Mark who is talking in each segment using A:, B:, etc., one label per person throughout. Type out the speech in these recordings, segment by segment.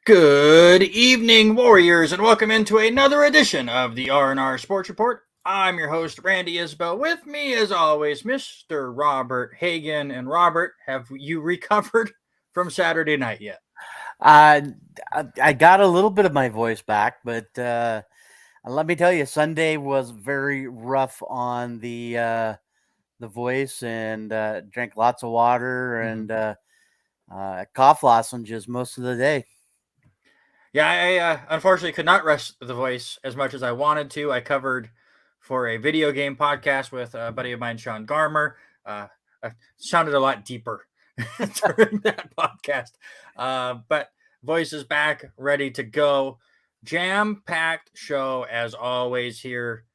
A: Good evening, Warriors, and welcome into another edition of the R&R Sports Report. I'm your host, Randy Isbell. With me, as always, Mr. Robert Hagan. And Robert, have you recovered from Saturday night yet?
B: I got a little bit of my voice back, but let me tell you, Sunday was very rough on the voice, and drank lots of water and cough lozenges most of the day.
A: Yeah, I unfortunately could not rest the voice as much as I wanted to. I covered for a video game podcast with a buddy of mine, Sean Garmer. I sounded a lot deeper during that podcast. But voice is back, ready to go. Jam-packed show as always here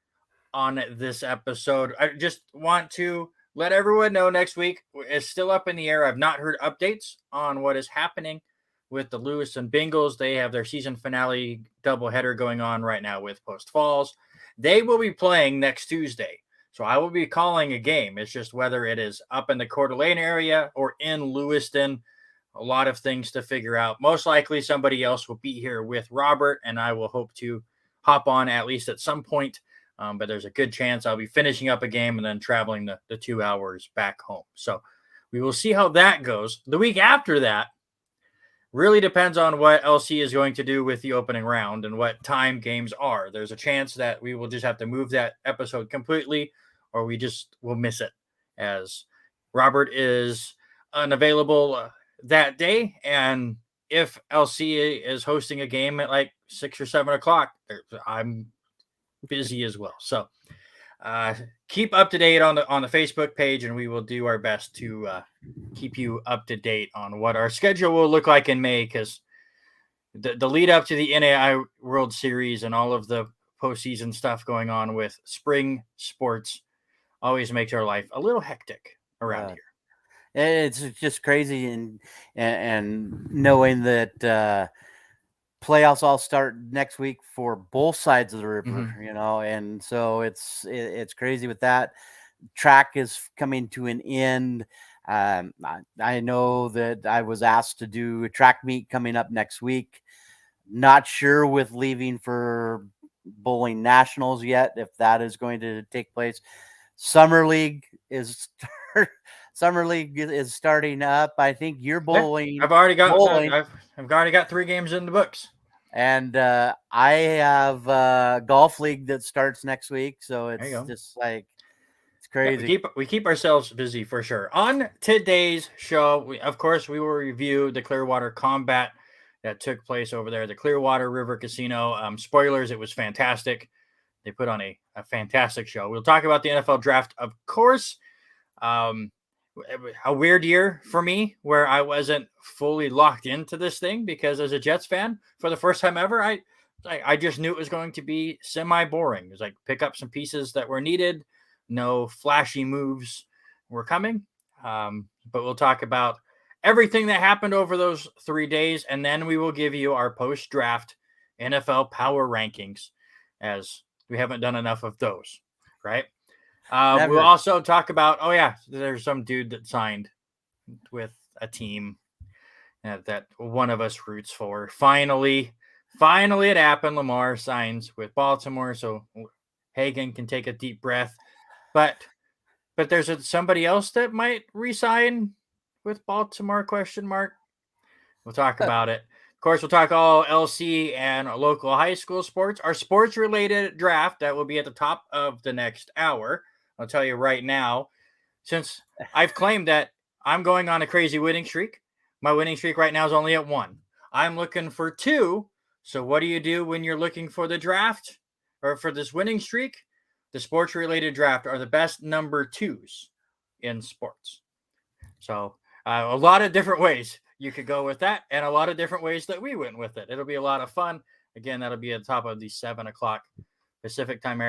A: on this episode. I just want to let everyone know next week is still up in the air. I've not heard updates on what is happening with the Lewiston Bengals. They have their season finale doubleheader going on right now with Post Falls. They will be playing next Tuesday. So I will be calling a game. It's just whether it is up in the Coeur d'Alene area or in Lewiston. a lot of things to figure out. Most likely, somebody else will be here with Robert, and I will hope to hop on at least at some point. But there's a good chance I'll be finishing up a game and then traveling the 2 hours back home. So we will see how that goes. The week after that really depends on what LC is going to do with the opening round and what time games are. There's a chance that we will just have to move that episode completely, or we just will miss it as Robert is unavailable that day. And if LC is hosting a game at like 6 or 7 o'clock, I'm busy as well. So keep up to date on the Facebook page, and we will do our best to keep you up to date on what our schedule will look like in May, because the lead up to the NAI World Series and all of the postseason stuff going on with spring sports always makes our life a little hectic around here.
B: It's just crazy, and knowing that playoffs all start next week for both sides of the river, and so it's crazy with that. Track is coming to an end. I know that I was asked to do a track meet coming up next week. Not sure with leaving for bowling nationals yet if that is going to take place. Summer league is starting up. I think you're bowling.
A: Yeah, I've already got 3 games in the books.
B: And I have golf league that starts next week, so it's just like it's crazy.
A: Yeah, we keep ourselves busy for sure. On today's show, we will review the Clearwater combat that took place over there, the Clearwater River Casino. Spoilers, it was fantastic. They put on a fantastic show. We'll talk about the NFL draft, of course. A weird year for me where I wasn't fully locked into this thing, because as a Jets fan, for the first time ever, I just knew it was going to be semi-boring. It was like pick up some pieces that were needed. No flashy moves were coming. But we'll talk about everything that happened over those 3 days, and then we will give you our post-draft NFL power rankings, as we haven't done enough of those, right? We'll also talk about, there's some dude that signed with a team that one of us roots for. Finally it happened. Lamar signs with Baltimore, so Hagan can take a deep breath. But there's somebody else that might resign with Baltimore, ? We'll talk about it. Of course, we'll talk all LC and local high school sports. Our sports-related draft, that will be at the top of the next hour. I'll tell you right now, since I've claimed that I'm going on a crazy winning streak, my winning streak right now is only at 1. I'm looking for 2. So what do you do when you're looking for the draft or for this winning streak? The sports-related draft are the best number 2s in sports. So a lot of different ways you could go with that, and a lot of different ways that we went with it. It'll be a lot of fun. Again, that'll be at the top of the 7 o'clock Pacific time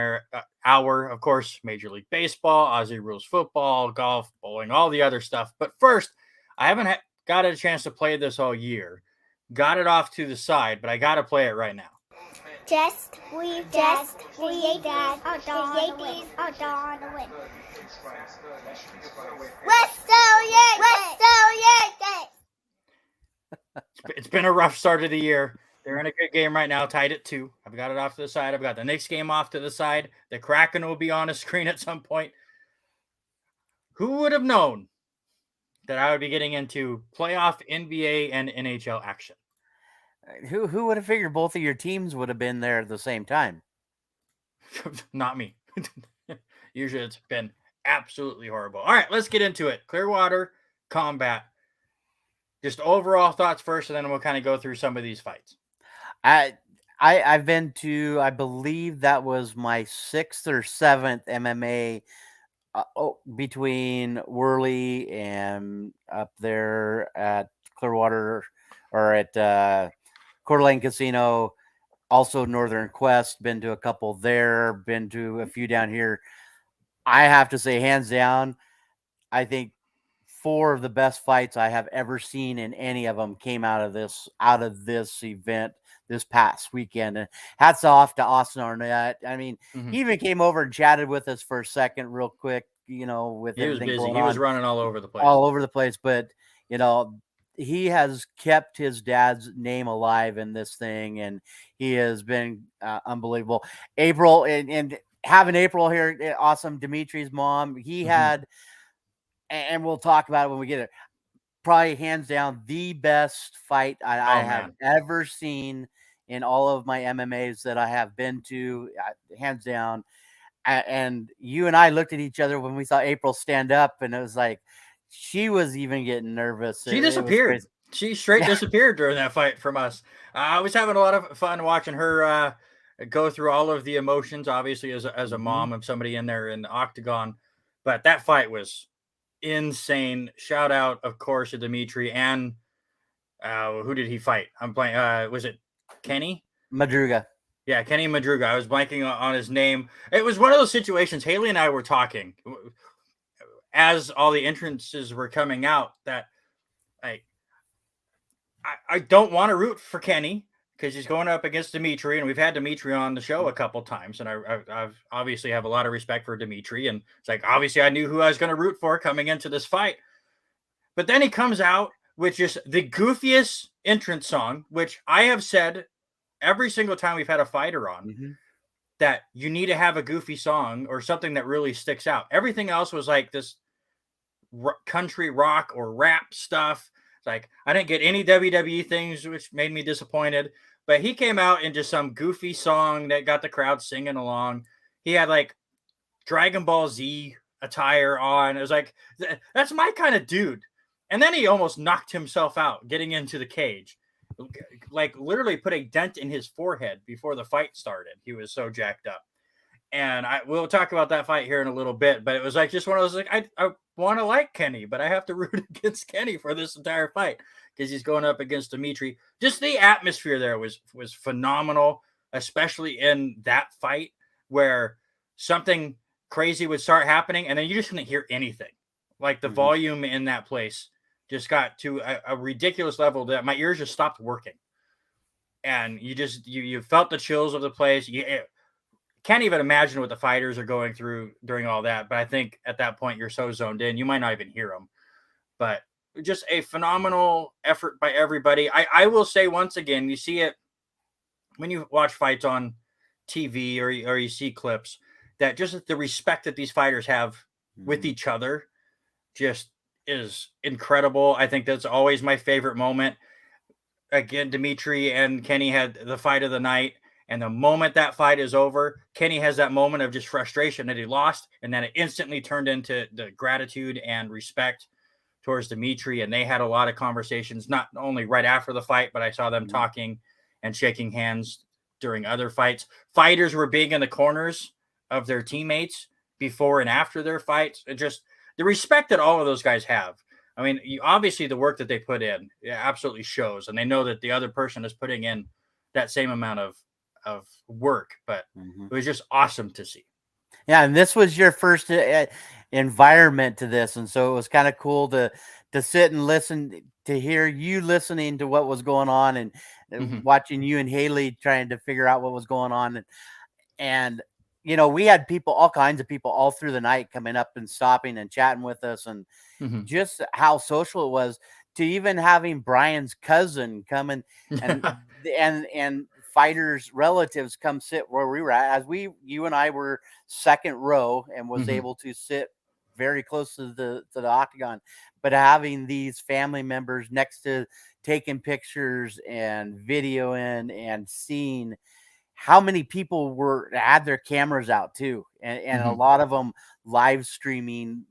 A: hour. Of course, Major League Baseball, Aussie rules football, golf, bowling, all the other stuff. But first, I haven't got a chance to play this all year. Got it off to the side, but I got to play it right now.
C: We dad are done to win.
A: It's been a rough start of the year. They're in a good game right now, tied at 2. I've got it off to the side. I've got the Knicks game off to the side. The Kraken will be on a screen at some point. Who would have known that I would be getting into playoff NBA and NHL action?
B: Who would have figured both of your teams would have been there at the same time?
A: Not me. Usually it's been absolutely horrible. All right, let's get into it. Clearwater combat. Just overall thoughts first, and then we'll kind of go through some of these fights.
B: I've been to, I believe that was my 6th or 7th MMA between Worley and up there at Clearwater, or at Coeur d'Alene Casino, also Northern Quest. Been to a couple there, been to a few down here. I have to say, hands down, I think 4 of the best fights I have ever seen in any of them came out of this event this past weekend. And hats off to Austin Arnett. I mean, he even came over and chatted with us for a second real quick, with
A: he was
B: everything
A: busy.
B: going
A: He
B: on.
A: was running all over the place.
B: But, he has kept his dad's name alive in this thing, and he has been unbelievable. April and having April here, awesome. Dimitri's mom, he had, and we'll talk about it when we get it. Probably hands down the best fight I
A: Oh
B: have
A: man.
B: ever seen in all of my MMAs that I have been to, hands down. And you and I looked at each other when we saw April stand up, and it was like she was even getting nervous.
A: She
B: It was
A: disappeared.
B: crazy.
A: She straight disappeared during that fight from us. I was having a lot of fun watching her go through all of the emotions, obviously, as a
B: Mhm.
A: mom of somebody in there in the octagon. But that fight was insane. Shout out, of course, to Dimitri and who did he fight? I'm playing. Was it Kenny?
B: Madruga.
A: Yeah, Kenny Madruga. I was blanking on his name. It was one of those situations. Haley and I were talking as all the entrances were coming out that like I don't want to root for Kenny because he's going up against Dimitri, and we've had Dimitri on the show a couple times, and I've obviously have a lot of respect for Dimitri, and it's like obviously I knew who I was going to root for coming into this fight, but then he comes out with just the goofiest entrance song, which I have said every single time we've had a fighter on
B: Mhm.
A: that you need to have a goofy song or something that really sticks out. Everything else was like this country rock or rap stuff. It's like I didn't get any WWE things, which made me disappointed. But he came out in just some goofy song that got the crowd singing along. He had like Dragon Ball Z attire on. It was like that's my kind of dude. And then he almost knocked himself out getting into the cage. Like literally put a dent in his forehead before the fight started. He was so jacked up. And we'll talk about that fight here in a little bit, but it was like just one of those like I want to like Kenny, but I have to root against Kenny for this entire fight because he's going up against Dimitri. Just the atmosphere there was phenomenal, especially in that fight where something crazy would start happening and then you just couldn't hear anything. Like the
B: Mhm.
A: volume in that place just got to a ridiculous level that my ears just stopped working. And you felt the chills of the place. Can't even imagine what the fighters are going through during all that. But I think at that point you're so zoned in, you might not even hear them. But just a phenomenal effort by everybody. I will say once again, you see it when you watch fights on TV or you see clips that just the respect that these fighters have with
B: Mhm.
A: each other just is incredible. I think that's always my favorite moment. Again, Dimitri and Kenny had the fight of the night. And the moment that fight is over, Kenny has that moment of just frustration that he lost. And then it instantly turned into the gratitude and respect towards Dimitri. And they had a lot of conversations, not only right after the fight, but I saw them
B: Mhm.
A: talking and shaking hands during other fights. Fighters were being in the corners of their teammates before and after their fights. It just the respect that all of those guys have. I mean, obviously the work that they put in absolutely shows, and they know that the other person is putting in that same amount of work. But
B: Mhm.
A: it was just awesome to see.
B: Yeah, and this was your first environment to this, and so it was kind of cool to sit and listen to hear you listening to what was going on, and
A: Mm-hmm.
B: watching you and Haley trying to figure out what was going on, and we had people, all kinds of people, all through the night coming up and stopping and chatting with us, and
A: Mm-hmm.
B: just how social it was, to even having Brian's cousin come and and fighters relatives come sit where we were at, as you and I were second row and was
A: Mm-hmm.
B: able to sit very close to the octagon, but having these family members next to, taking pictures and videoing and seeing how many people had their cameras out too, and a
A: Mm-hmm.
B: lot of them live streaming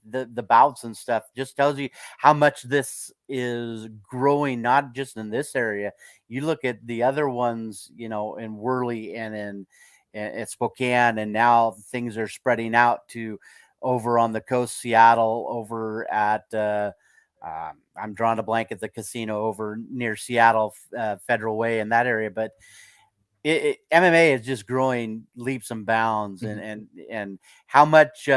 B: the bouts and stuff, just tells you how much this is growing, not just in this area. You look at the other ones, in Worley and in Spokane, and now things are spreading out to over on the coast, Seattle, over at I'm drawing a blank at the casino over near Seattle, Federal Way, in that area, but MMA is just growing leaps and bounds,
A: Mm-hmm.
B: and how much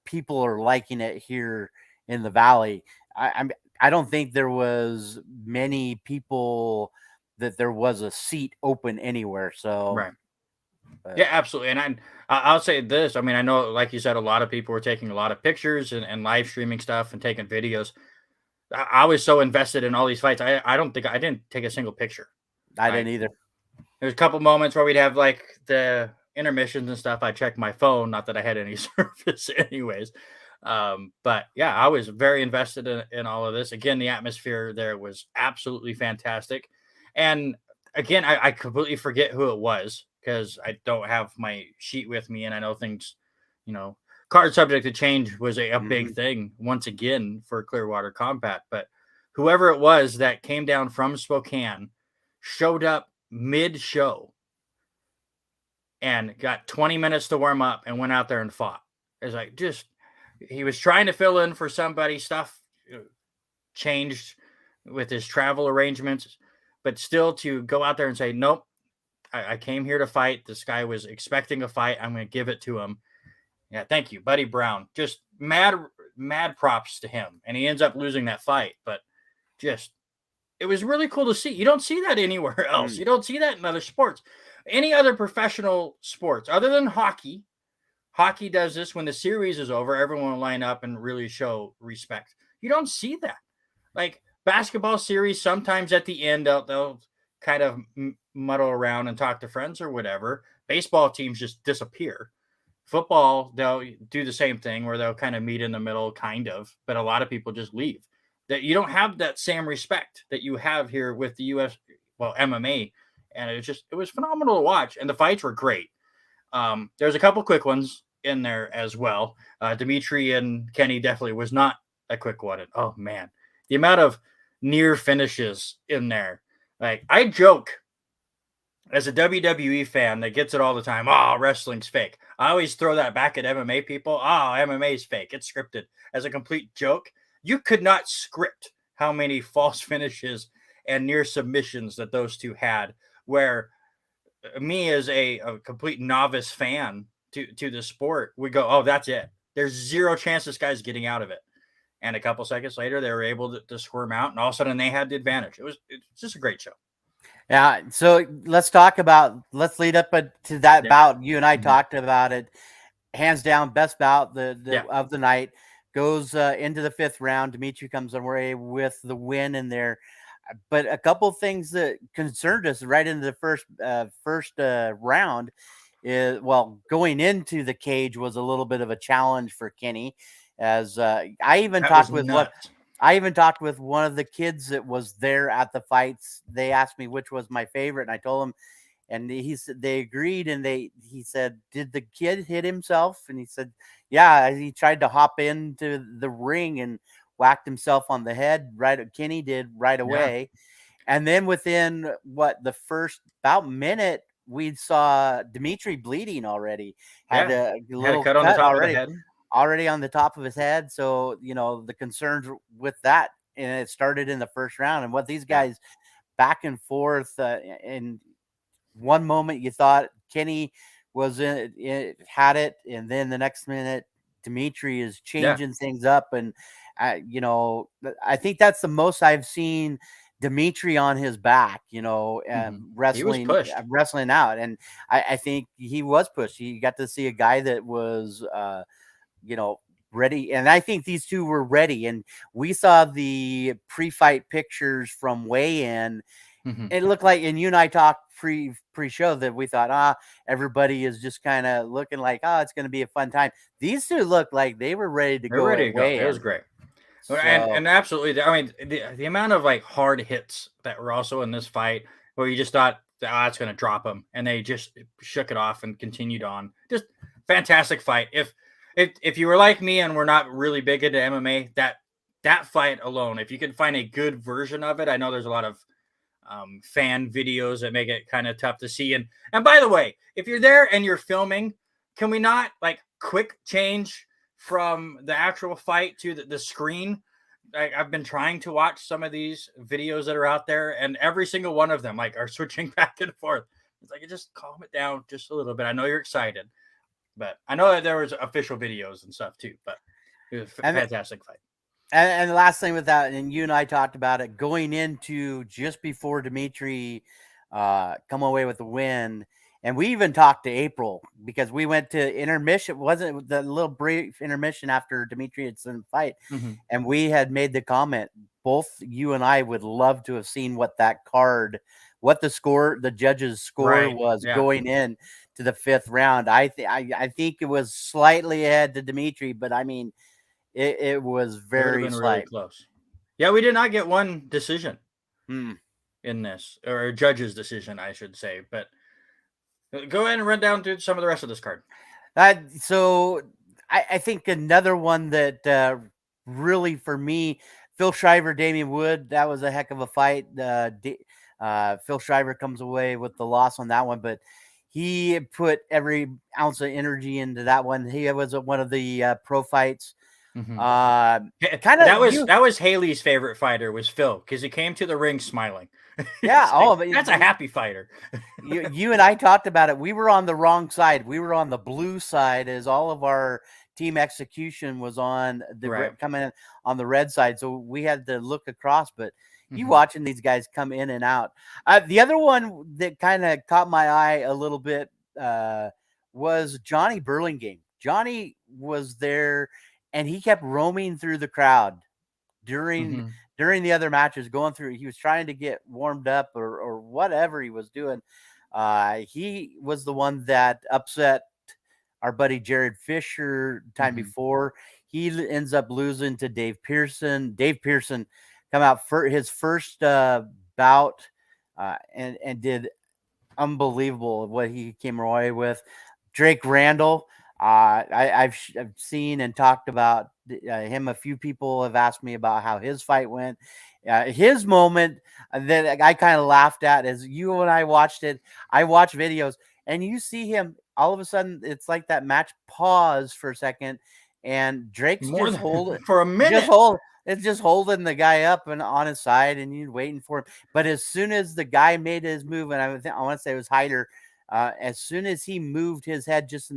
B: people are liking it here in the valley. I don't think there was many people that there was a seat open anywhere. So,
A: Right.
B: but
A: Yeah, absolutely. And I'll say this. I mean, I know, like you said, a lot of people were taking a lot of pictures and live streaming stuff and taking videos. I was so invested in all these fights. I don't think I didn't take a single picture.
B: I didn't either.
A: There's a couple moments where we'd have like the intermissions and stuff. I checked my phone, not that I had any service anyways. But yeah, I was very invested in all of this. Again, the atmosphere there was absolutely fantastic. And again, I completely forget who it was because I don't have my sheet with me, and I know things, card subject to change was a big thing once again for Clearwater Combat. But whoever it was that came down from Spokane showed up mid-show and got 20 minutes to warm up and went out there and fought. It's like he was trying to fill in for somebody. Stuff changed with his travel arrangements, but still to go out there and say, nope, I came here to fight. This guy was expecting a fight. I'm going to give it to him. Yeah, thank you, Buddy Brown. Just mad props to him. And he ends up losing that fight, but it was really cool to see. You don't see that anywhere else. You don't see that in other sports. Any other professional sports other than hockey. Hockey does this when the series is over. Everyone will line up and really show respect. You don't see that. Like basketball series, sometimes at the end, they'll kind of muddle around and talk to friends or whatever. Baseball teams just disappear. Football, they'll do the same thing where they'll kind of meet in the middle, kind of, but a lot of people just leave. That you don't have that same respect that you have here with the MMA. And it was phenomenal to watch. And the fights were great. There's a couple quick ones in there as well. Dimitri and Kenny definitely was not a quick one. And, oh man, the amount of near finishes in there. Like I joke as a WWE fan that gets it all the time. Oh, wrestling's fake. I always throw that back at MMA people. Oh, MMA is fake. It's scripted as a complete joke. You could not script how many false finishes and near submissions that those two had, where me as a complete novice fan to the sport, we go, oh, that's it. There's zero chance this guy's getting out of it. And a couple seconds later, they were able to squirm out, and all of a sudden they had the advantage. It's just a great show.
B: Yeah. So let's lead up to that bout. You and I talked about it. Hands down, best bout of the night. Goes into the fifth round. Dimitri comes away with the win in there. But a couple of things that concerned us right into the first round is, going into the cage was a little bit of a challenge for Kenny. As I even talked with one of the kids that was there at the fights. They asked me which was my favorite, and I told them, and they agreed, and he said, "Did the kid hit himself?" And he said, "Yeah, he tried to hop into the ring and whacked himself on the head. Right, Kenny did right away." And then within the first about minute, we saw Dimitri bleeding already. Had a little
A: cut on the top of the head.
B: Already on the top of his head. So, the concerns with that, and it started in the first round. And what these guys back and forth, in one moment you thought Kenny was had it, and then the next minute Dimitri is changing things up. And I think that's the most I've seen Dimitri on his back, wrestling out. And I think he was pushed. You got to see a guy that was ready. And I think these two were ready. And we saw the pre-fight pictures from weigh-in. It looked like, and you and I talked pre-show that we thought, everybody is just kind of looking like, it's going to be a fun time. These two looked like they were ready to go.
A: It was great. So, and absolutely. I mean, the amount of like hard hits that were also in this fight where you just thought, it's going to drop them. And they just shook it off and continued on. Just fantastic fight. If you were like me and were not really big into MMA, that fight alone, if you can find a good version of it, I know there's a lot of fan videos that make it kind of tough to see. And by the way, if you're there and you're filming, can we not like quick change from the actual fight to the screen? I've been trying to watch some of these videos that are out there, and every single one of them are switching back and forth. It's like, just calm it down just a little bit. I know you're excited. But I know that there was official videos and stuff too, but it was a fantastic fight.
B: And the last thing with that, and you and I talked about it, going into just before Dimitri come away with the win, and we even talked to April because we went to intermission. Wasn't it the little brief intermission after Dimitri had some fight, and we had made the comment, both you and I would love to have seen what the judges' score was going in to the 5th round. I think it was slightly ahead to Dimitri, but I mean, it was very slight.
A: Really close. Yeah, we did not get one decision in this, or a judge's decision, I should say. But go ahead and run down through some of the rest of this card.
B: So I think another one that really, for me, Phil Shriver, Damian Wood, that was a heck of a fight. Phil Shriver comes away with the loss on that one, but he put every ounce of energy into that one. He was one of the pro fights.
A: That was Haley's favorite fighter, was Phil, because he came to the ring smiling.
B: Yeah,
A: that's a happy fighter.
B: you and I talked about it. We were on the wrong side. We were on the blue side, as all of our team execution was on coming in on the red side. So we had to look across, but you watching these guys come in and out. The other one that kind of caught my eye a little bit was Johnny Burlingame. Johnny was there, and he kept roaming through the crowd during the other matches, going through. He was trying to get warmed up or whatever he was doing. He was the one that upset our buddy Jared Fisher time before. He ends up losing to Dave Pearson. Dave Pearson come out for his first bout and did unbelievable what he came away with. Drake Randall, I've seen and talked about him. A few people have asked me about how his fight went. His moment that I kind of laughed at is, you and I watched it. I watch videos, and you see him all of a sudden. It's like that match pause for a second, and Drake's just holding
A: for a minute.
B: It's just holding the guy up and on his side, and you're waiting for him. But as soon as the guy made his move, and I want to say it was Hyder, as soon as he moved his head just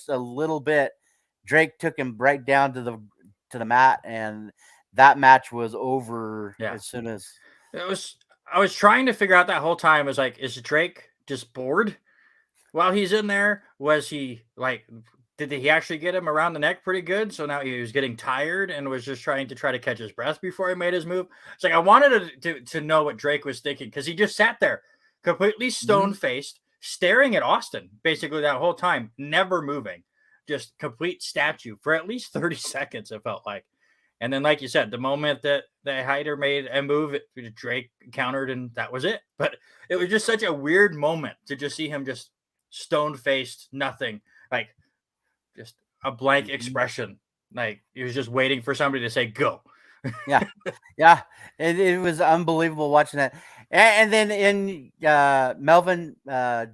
B: a little bit, Drake took him right down to the mat, and that match was over as soon as
A: it was. I was trying to figure out that whole time. Was like, is Drake just bored while he's in there? Was he like? Did he actually get him around the neck pretty good? So now he was getting tired and was just trying to catch his breath before he made his move. It's like I wanted to know what Drake was thinking, because he just sat there completely stone-faced, staring at Austin basically that whole time, never moving, just complete statue for at least 30 seconds, it felt like. And then, like you said, the moment that Hyder made a move, Drake countered, and that was it. But it was just such a weird moment to just see him just stone-faced, nothing, like just a blank expression. Like he was just waiting for somebody to say go.
B: Yeah. It was unbelievable watching that. And then in Melvin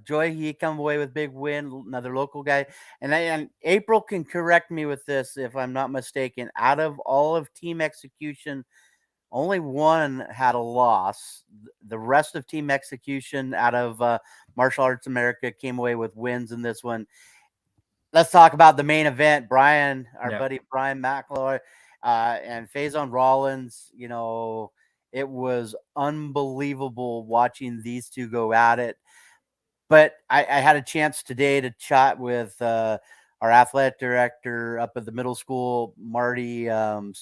B: Joy, he come away with big win, another local guy. And April can correct me with this if I'm not mistaken. Out of all of team execution, only one had a loss. The rest of team execution out of Martial Arts America came away with wins in this one. Let's talk about the main event. Brian, our buddy Brian McElroy, and Faison Rollins. You know, it was unbelievable watching these two go at it. But I had a chance today to chat with our athletic director up at the middle school, Marty, and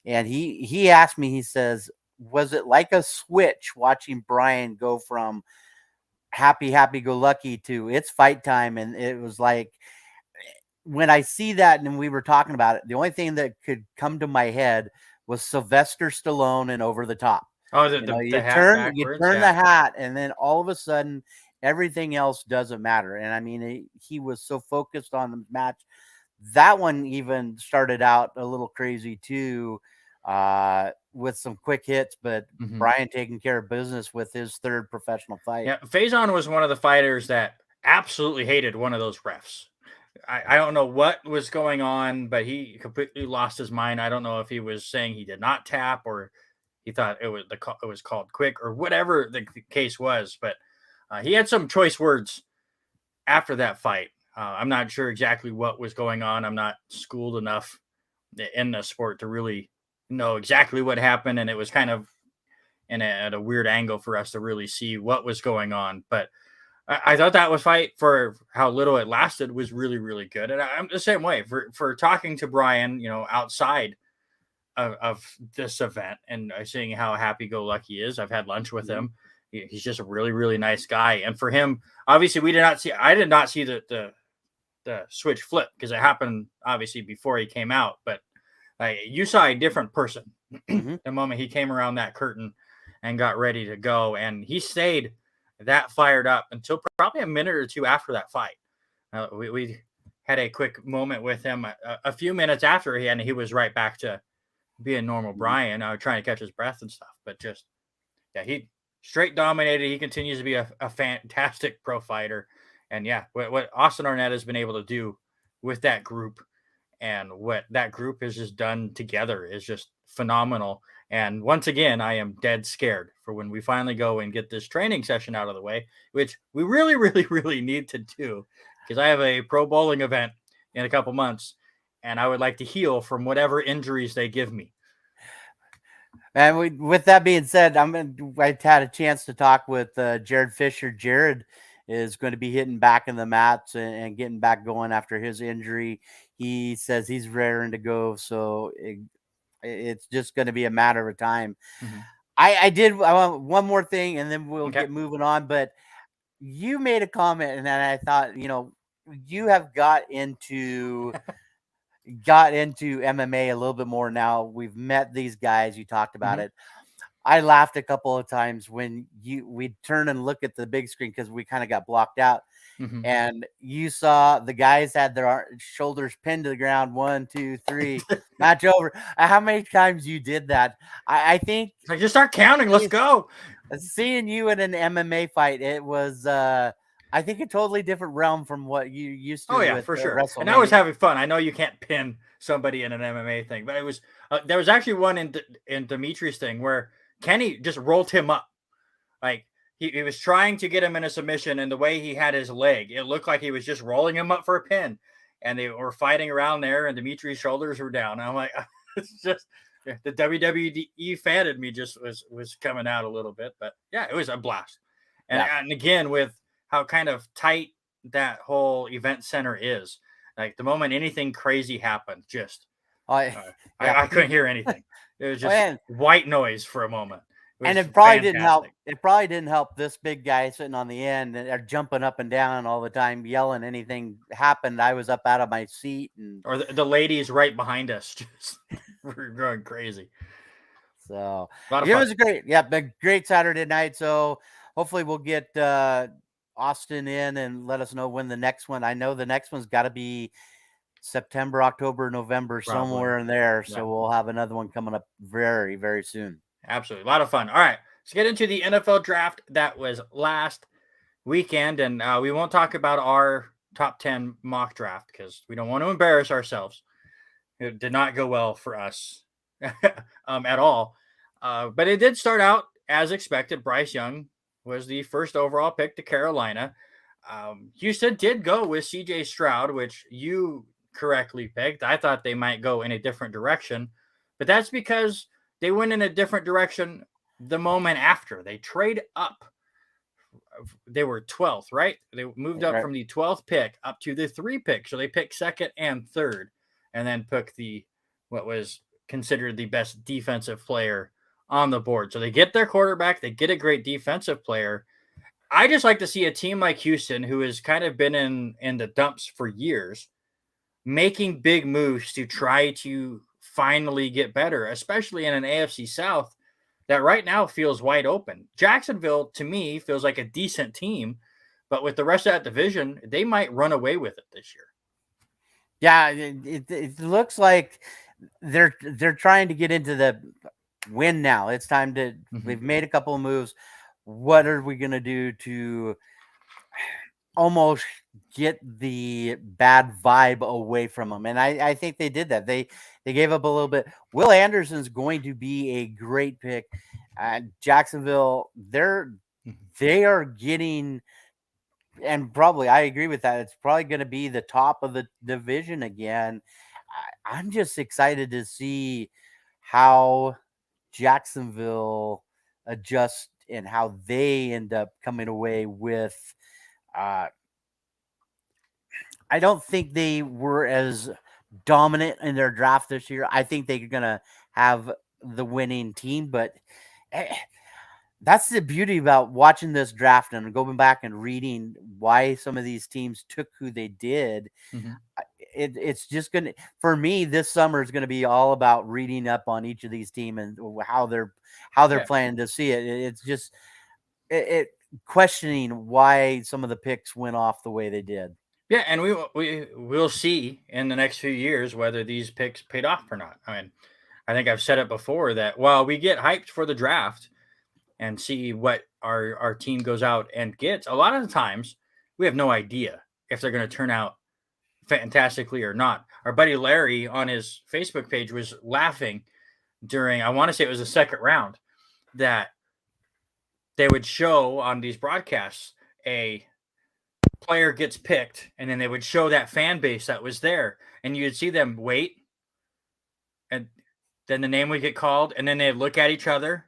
B: he asked me. He says, "Was it like a switch watching Brian go from happy-go-lucky to it's fight time?" And it was like, when I see that, and we were talking about it, the only thing that could come to my head was Sylvester Stallone and Over the Top.
A: Oh,
B: you turn the hat, and then all of a sudden everything else doesn't matter. And I mean, he was so focused on the match. That one even started out a little crazy too, with some quick hits, but Brian taking care of business with his third professional fight.
A: Yeah, Faison was one of the fighters that absolutely hated one of those refs. I don't know what was going on, but he completely lost his mind. I don't know if he was saying he did not tap, or he thought it was called quick, or whatever the case was. But he had some choice words after that fight. I'm not sure exactly what was going on. I'm not schooled enough in the sport to really know exactly what happened, and it was kind of at a weird angle for us to really see what was going on. But I thought that was fight, for how little it lasted, was really, really good. And I'm the same way for talking to Brian, outside of this event and seeing how happy-go-lucky he is. I've had lunch with him. He's just a really, really nice guy. And for him, obviously, I did not see the switch flip because it happened obviously before he came out. But you saw a different person the moment he came around that curtain and got ready to go. And he stayed that fired up until probably a minute or two after that fight. We had a quick moment with him a few minutes after he was right back to being normal Brian. I was trying to catch his breath and stuff, but just, yeah, he straight dominated. He continues to be a fantastic pro fighter. And yeah, what Austin Arnett has been able to do with that group and what that group has just done together is just phenomenal. And once again, I am dead scared for when we finally go and get this training session out of the way, which we really, really, really need to do because I have a pro bowling event in a couple months and I would like to heal from whatever injuries they give me.
B: And with that being said, I had a chance to talk with Jared Fisher. Jared is going to be hitting back in the mats and getting back going after his injury. He says he's raring to go, so it's just going to be a matter of time. I want one more thing, and then we'll get moving on. But you made a comment, and then I thought, you have got into MMA a little bit more now. We've met these guys. You talked about it. I laughed a couple of times when we'd turn and look at the big screen because we kind of got blocked out. And you saw the guys had their shoulders pinned to the ground. 1, 2, 3, match over. How many times you did that? I think
A: like just start counting. Let's go.
B: Seeing you in an MMA fight, it was I think a totally different realm from what you used to.
A: Oh yeah, for sure. And I was having fun. I know you can't pin somebody in an MMA thing, but it was there was actually one in Dimitri's thing where Kenny just rolled him up. Like he was trying to get him in a submission, and the way he had his leg, it looked like he was just rolling him up for a pin. And they were fighting around there, and Dimitri's shoulders were down. And I'm like, it's just the WWE fan in me just was coming out a little bit. But yeah, it was a blast. And again, with how kind of tight that whole event center is, like the moment anything crazy happened, just I couldn't hear anything. It was just white noise for a moment.
B: And it probably didn't help. It probably didn't help this big guy sitting on the end and are jumping up and down all the time, yelling. Anything happened, I was up out of my seat,
A: or the ladies right behind us just were going crazy.
B: So it was great Saturday night. So hopefully we'll get Austin in and let us know when the next one. I know the next one's got to be September, October, November, somewhere in there. So we'll have another one coming up very, very soon.
A: Absolutely. A lot of fun. All right. Let's get into the NFL draft that was last weekend. And we won't talk about our top 10 mock draft because we don't want to embarrass ourselves. It did not go well for us at all. But it did start out as expected. Bryce Young was the first overall pick to Carolina. Houston did go with CJ Stroud, which you correctly picked. I thought they might go in a different direction, but that's because they went in a different direction the moment after. They trade up. They were 12th, right? They moved up from the 12th pick up to the 3 pick. So they picked second and third and then took what was considered the best defensive player on the board. So they get their quarterback. They get a great defensive player. I just like to see a team like Houston, who has kind of been in the dumps for years, making big moves to try to finally get better, especially in an AFC South that right now feels wide open. Jacksonville, to me, feels like a decent team, but with the rest of that division, they might run away with it this year.
B: Yeah, it looks like they're trying to get into the win now. It's time to. We've made a couple of moves. What are we going to do to almost get the bad vibe away from them? And I think they did that. They gave up a little bit. Will Anderson's going to be a great pick. Jacksonville, they are getting, and probably I agree with that. It's probably going to be the top of the division again. I'm just excited to see how Jacksonville adjusts and how they end up coming away with. I don't think they were as dominant in their draft this year. I think they're going to have the winning team, but that's the beauty about watching this draft and going back and reading why some of these teams took who they did.
A: Mm-hmm.
B: It's just going to, for me, this summer is going to be all about reading up on each of these teams and how they're planning to see it. It's just it questioning why some of the picks went off the way they did.
A: Yeah, and we'll see in the next few years whether these picks paid off or not. I mean, I think I've said it before that while we get hyped for the draft and see what our team goes out and gets, a lot of the times we have no idea if they're going to turn out fantastically or not. Our buddy Larry on his Facebook page was laughing during, I want to say it was the second round, that they would show on these broadcasts a player gets picked, and then they would show that fan base that was there, and you'd see them wait, and then the name would get called, and then they'd look at each other,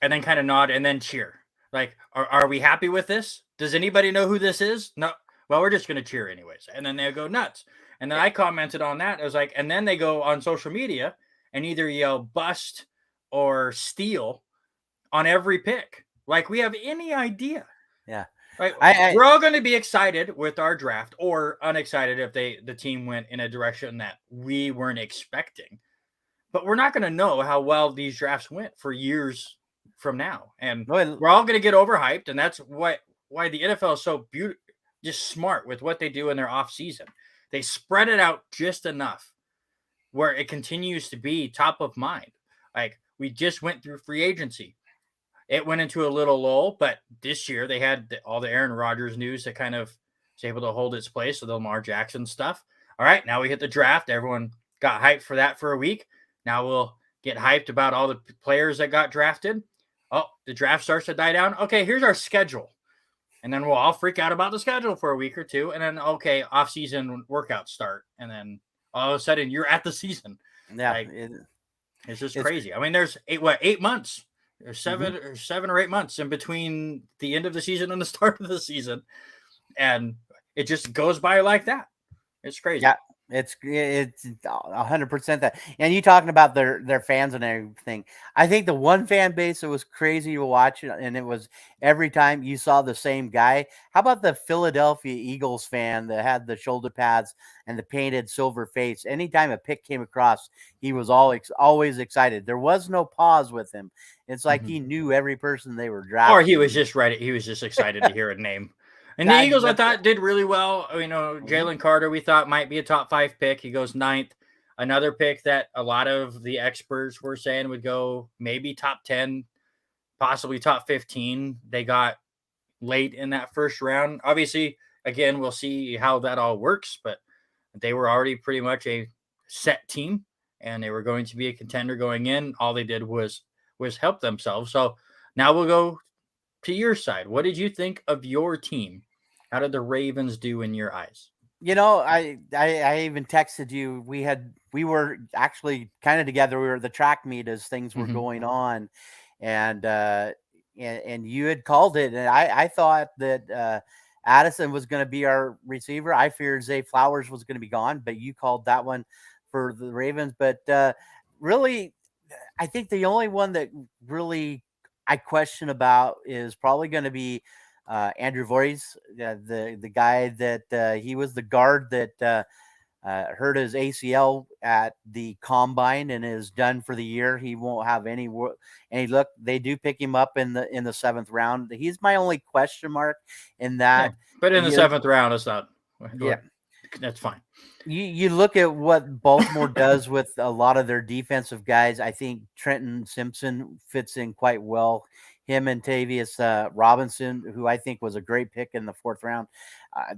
A: and then kind of nod, and then cheer. Like, are we happy with this? Does anybody know who this is? No. Well, we're just going to cheer anyways. And then they go nuts. And then I commented on that. I was like, and then they go on social media and either yell bust or steal on every pick. Like we have any idea.
B: Yeah.
A: Right. We're all going to be excited with our draft or unexcited if the team went in a direction that we weren't expecting. But we're not going to know how well these drafts went for years from now. And we're all going to get overhyped. And that's why the NFL is so beautiful. Just smart with what they do in their off season. They spread it out just enough where it continues to be top of mind. Like we just went through free agency. It went into a little lull, but this year they had all the Aaron Rodgers news that kind of was able to hold its place with the Lamar Jackson stuff. All right, now we hit the draft. Everyone got hyped for that for a week. Now we'll get hyped about all the players that got drafted. Oh, the draft starts to die down. Okay, here's our schedule. And then we'll all freak out about the schedule for a week or two. And then, okay, off-season workouts start. And then all of a sudden you're at the season.
B: Yeah.
A: Like, it's just crazy. I mean, there's 8 months. There's 7 or 8 months in between the end of the season and the start of the season. And it just goes by like that. It's crazy.
B: Yeah. It's 100% that. And you talking about their fans and everything. I think the one fan base that was crazy to watch, and it was every time you saw the same guy. How about the Philadelphia Eagles fan that had the shoulder pads and the painted silver face? Anytime a pick came across, he was always excited. There was no pause with him. It's like he knew every person they were drafting.
A: Or he was just ready. He was just excited to hear a name. And the Eagles, I thought, did really well. You know, Jalen Carter, we thought might be a top 5 pick. He goes 9th. Another pick that a lot of the experts were saying would go maybe top 10, possibly top 15. They got late in that first round. Obviously, again, we'll see how that all works, but they were already pretty much a set team, and they were going to be a contender going in. All they did was help themselves. So now we'll go to your side. What did you think of your team? How did the Ravens do in your eyes?
B: You know, I even texted you. We were actually kind of together. We were at the track meet as things were going on, and you had called it. And I thought that Addison was going to be our receiver. I feared Zay Flowers was going to be gone, but you called that one for the Ravens. But really, I think the only one that really I question about is probably going to be Andrew Voorhees, the guy that he was the guard that hurt his ACL at the combine and is done for the year. He won't have any look. They do pick him up in the 7th round. He's my only question mark in that.
A: Yeah, but in the 7th round, it's not.
B: Yeah,
A: that's fine.
B: You look at what Baltimore does with a lot of their defensive guys. I think Trenton Simpson fits in quite well. Him and Tavius Robinson, who I think was a great pick in the 4th round,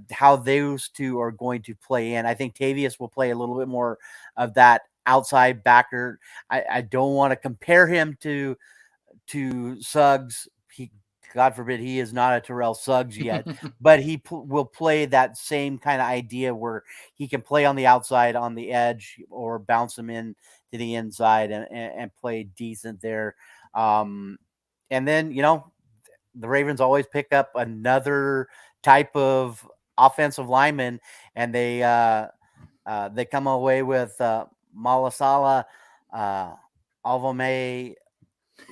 B: how those two are going to play in. I think Tavius will play a little bit more of that outside backer. I don't want to compare him to Suggs. God forbid he is not a Terrell Suggs yet, but he will play that same kind of idea where he can play on the outside, on the edge, or bounce him in to the inside and play decent there. And then, you know, the Ravens always pick up another type of offensive lineman, and they They come away with Malasala Alvame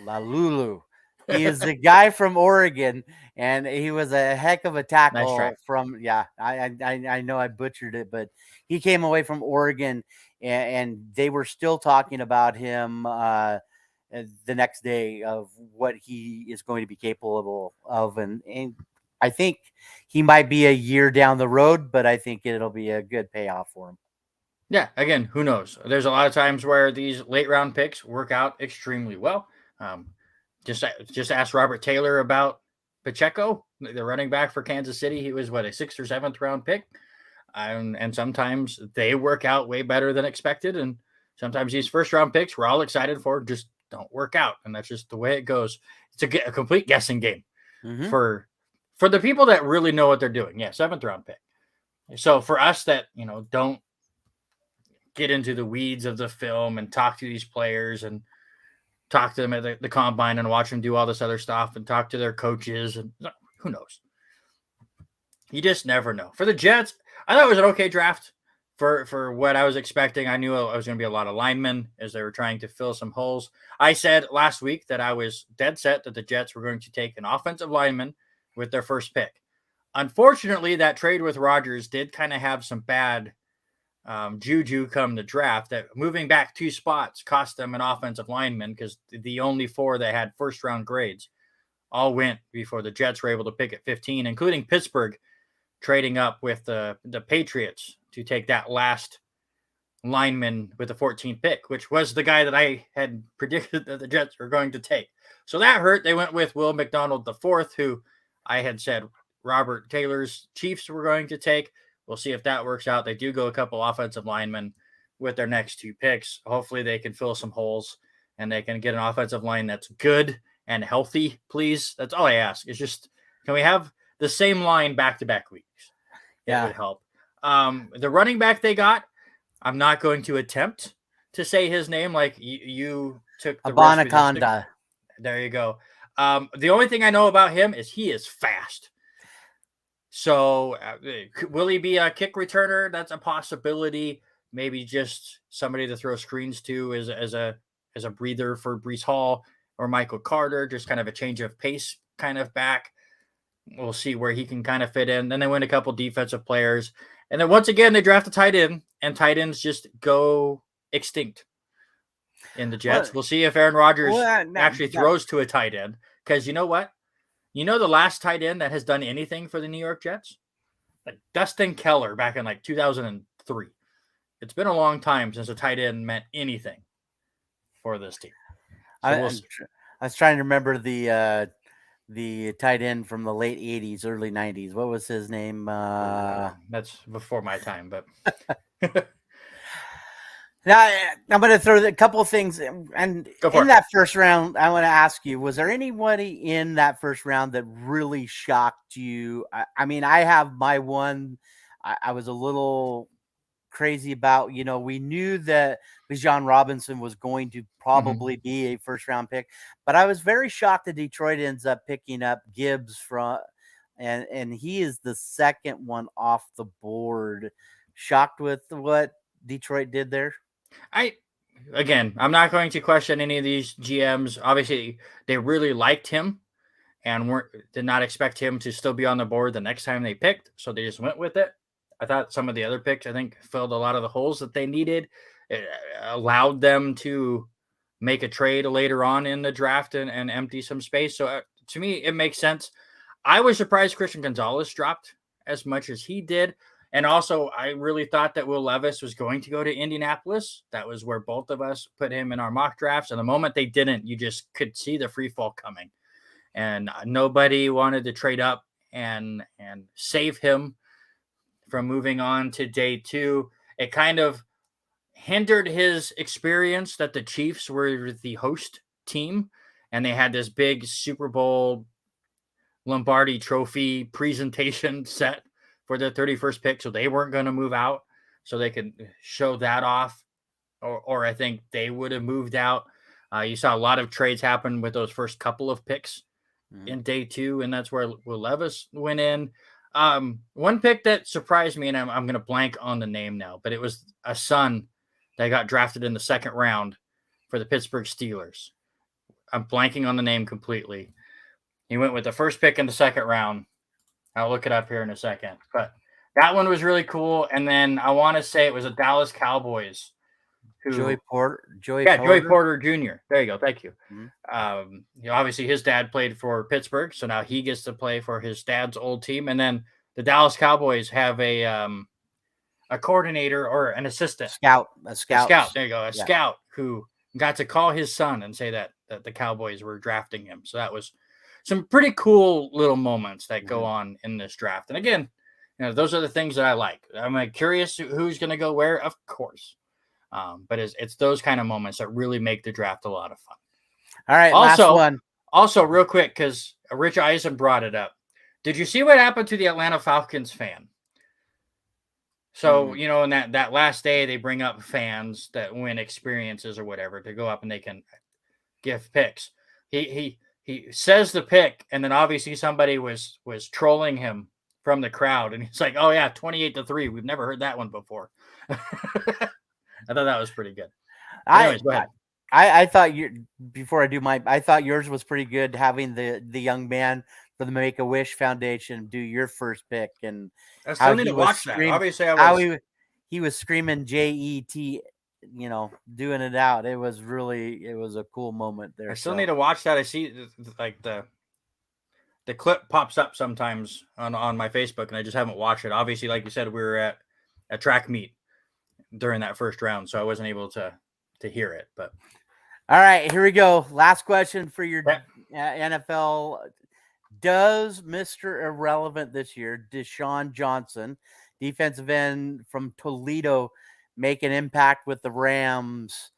B: Lalulu. He is the guy from Oregon, and he was a heck of a
A: Nice try.
B: tackle from. Yeah, I know I butchered it, but he came away from Oregon, and they were still talking about him the next day of what he is going to be capable of, and I think he might be a year down the road, but I think it'll be a good payoff for him.
A: Yeah, again, who knows? There's a lot of times where these late round picks work out extremely well. Just ask Robert Taylor about Pacheco, the running back for Kansas City. He was, what, a 6th or 7th round pick? And sometimes they work out way better than expected. And sometimes these first round picks we're all excited for just don't work out. And that's just the way it goes. It's a complete guessing game for the people that really know what they're doing. Yeah, 7th round pick. So for us that, don't get into the weeds of the film and talk to these players and talk to them at the combine and watch them do all this other stuff and talk to their coaches, and who knows? You just never know. For the Jets, I thought it was an okay draft for what I was expecting. I knew it was going to be a lot of linemen as they were trying to fill some holes. I said last week that I was dead set that the Jets were going to take an offensive lineman with their first pick. Unfortunately, that trade with Rodgers did kind of have some bad juju come the draft, that moving back 2 spots cost them an offensive lineman because the only 4 that had first round grades all went before the Jets were able to pick at 15, including Pittsburgh trading up with the Patriots to take that last lineman with the 14th pick, which was the guy that I had predicted that the Jets were going to take. So that hurt. They went with Will McDonald IV, who I had said Robert Taylor's Chiefs were going to take. We'll see if that works out. They do go a couple offensive linemen with their next 2 picks. Hopefully they can fill some holes and they can get an offensive line that's good and healthy, please. That's all I ask. It's just, can we have the same line back-to-back weeks?
B: Yeah.
A: It would help. The running back they got, I'm not going to attempt to say his name like you took the
B: Abanaconda.
A: There you go. The only thing I know about him is he is fast. So will he be a kick returner? That's a possibility. Maybe just somebody to throw screens to as a breather for Breece Hall or Michael Carter, just kind of a change of pace kind of back. We'll see where he can kind of fit in. Then they win a couple defensive players. And then once again, they draft a tight end, and tight ends just go extinct in the Jets. We'll see if Aaron Rodgers actually throws to a tight end. Because you know what? You know the last tight end that has done anything for the New York Jets? Like Dustin Keller back in like 2003. It's been a long time since a tight end meant anything for this team. So
B: I was trying to remember the tight end from the late 80s, early 90s. What was his name?
A: That's before my time, but
B: now I'm going to throw a couple of things. And in that first round, I want to ask you, was there anybody in that first round that really shocked you? I mean, I have my one I was a little crazy about. We knew that Bijan Robinson was going to probably be a first round pick, but I was very shocked that Detroit ends up picking up Gibbs and he is the second one off the board. Shocked with what Detroit did there?
A: I'm not going to question any of these GMs. Obviously, they really liked him and did not expect him to still be on the board the next time they picked, so they just went with it. I thought some of the other picks, filled a lot of the holes that they needed. It allowed them to make a trade later on in the draft and empty some space. So to me, it makes sense. I was surprised Christian Gonzalez dropped as much as he did. And also, I really thought that Will Levis was going to go to Indianapolis. That was where both of us put him in our mock drafts. And the moment they didn't, you just could see the free fall coming. And nobody wanted to trade up and save him from moving on to day 2. It kind of hindered his experience that the Chiefs were the host team and they had this big Super Bowl Lombardi trophy presentation set for their 31st pick. So they weren't going to move out so they could show that off. Or I think they would have moved out. You saw a lot of trades happen with those first couple of picks in day 2. And that's where Will Levis went in. One pick that surprised me, and I'm going to blank on the name now, but it was a son that got drafted in the second round for the Pittsburgh Steelers. I'm blanking on the name completely. He went with the first pick in the second round. I'll look it up here in a second. But that one was really cool. And then I want to say it was a Dallas Cowboys.
B: Joey Porter
A: Jr. There you go. Thank you.
B: Mm-hmm.
A: Obviously his dad played for Pittsburgh, so now he gets to play for his dad's old team. And then the Dallas Cowboys have a coordinator or an assistant.
B: A scout.
A: There you go. Scout who got to call his son and say that the Cowboys were drafting him. So that was some pretty cool little moments that go on in this draft. And again, those are the things that I like. I'm curious who's going to go where, of course. But it's those kind of moments that really make the draft a lot of fun.
B: All right, last one.
A: Also, real quick, because Rich Eisen brought it up. Did you see what happened to the Atlanta Falcons fan? So, in that last day, they bring up fans that win experiences or whatever to go up and they can give picks. He says the pick, and then obviously somebody was trolling him from the crowd, and he's like, "Oh yeah, 28-3. We've never heard that one before." I thought that was pretty good. Anyways, go ahead.
B: I thought I thought yours was pretty good, having the young man for the Make-A-Wish Foundation do your first pick, and
A: I still need to watch that. Obviously,
B: he was screaming JET, doing it out. It was a cool moment there.
A: I still need to watch that. I see like the clip pops up sometimes on my Facebook, and I just haven't watched it. Obviously, like you said, we were at a track meet during that first round, so I wasn't able to hear it. But
B: all right, here we go. Last question for your NFL. Does Mr. Irrelevant this year, Deshaun Johnson, defensive end from Toledo, make an impact with the Rams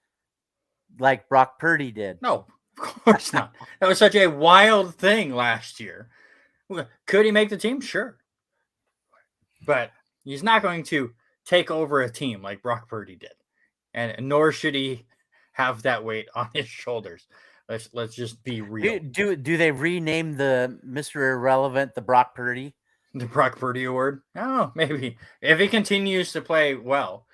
B: like Brock Purdy did?
A: No, of course not. That was such a wild thing last year. Could he make the team? Sure. But he's not going to take over a team like Brock Purdy did. And nor should he have that weight on his shoulders. Let's just be real.
B: Do they rename the Mr. Irrelevant the Brock Purdy?
A: The Brock Purdy Award? Oh, maybe. If he continues to play well,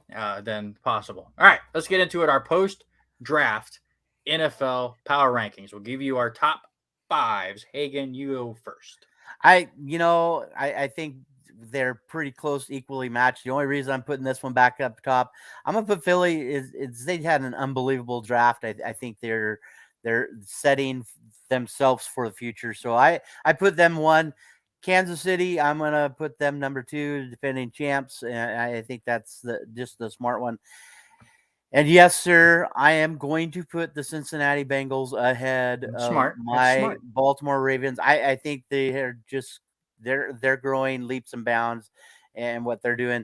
A: then possible. All right, let's get into it. Our post-draft NFL power rankings. We'll give you our top fives. Hagen, you go first.
B: I think they're pretty close, equally matched. The only reason I'm putting this one back up top, I'm gonna put Philly is they had an unbelievable draft. I think they're setting themselves for the future. So I put them one. Kansas City, I'm gonna put them number 2, defending champs, and I think that's just the smart one. And yes, sir, I am going to put the Cincinnati Bengals ahead of my Baltimore Ravens. I think they're growing leaps and bounds, and what they're doing.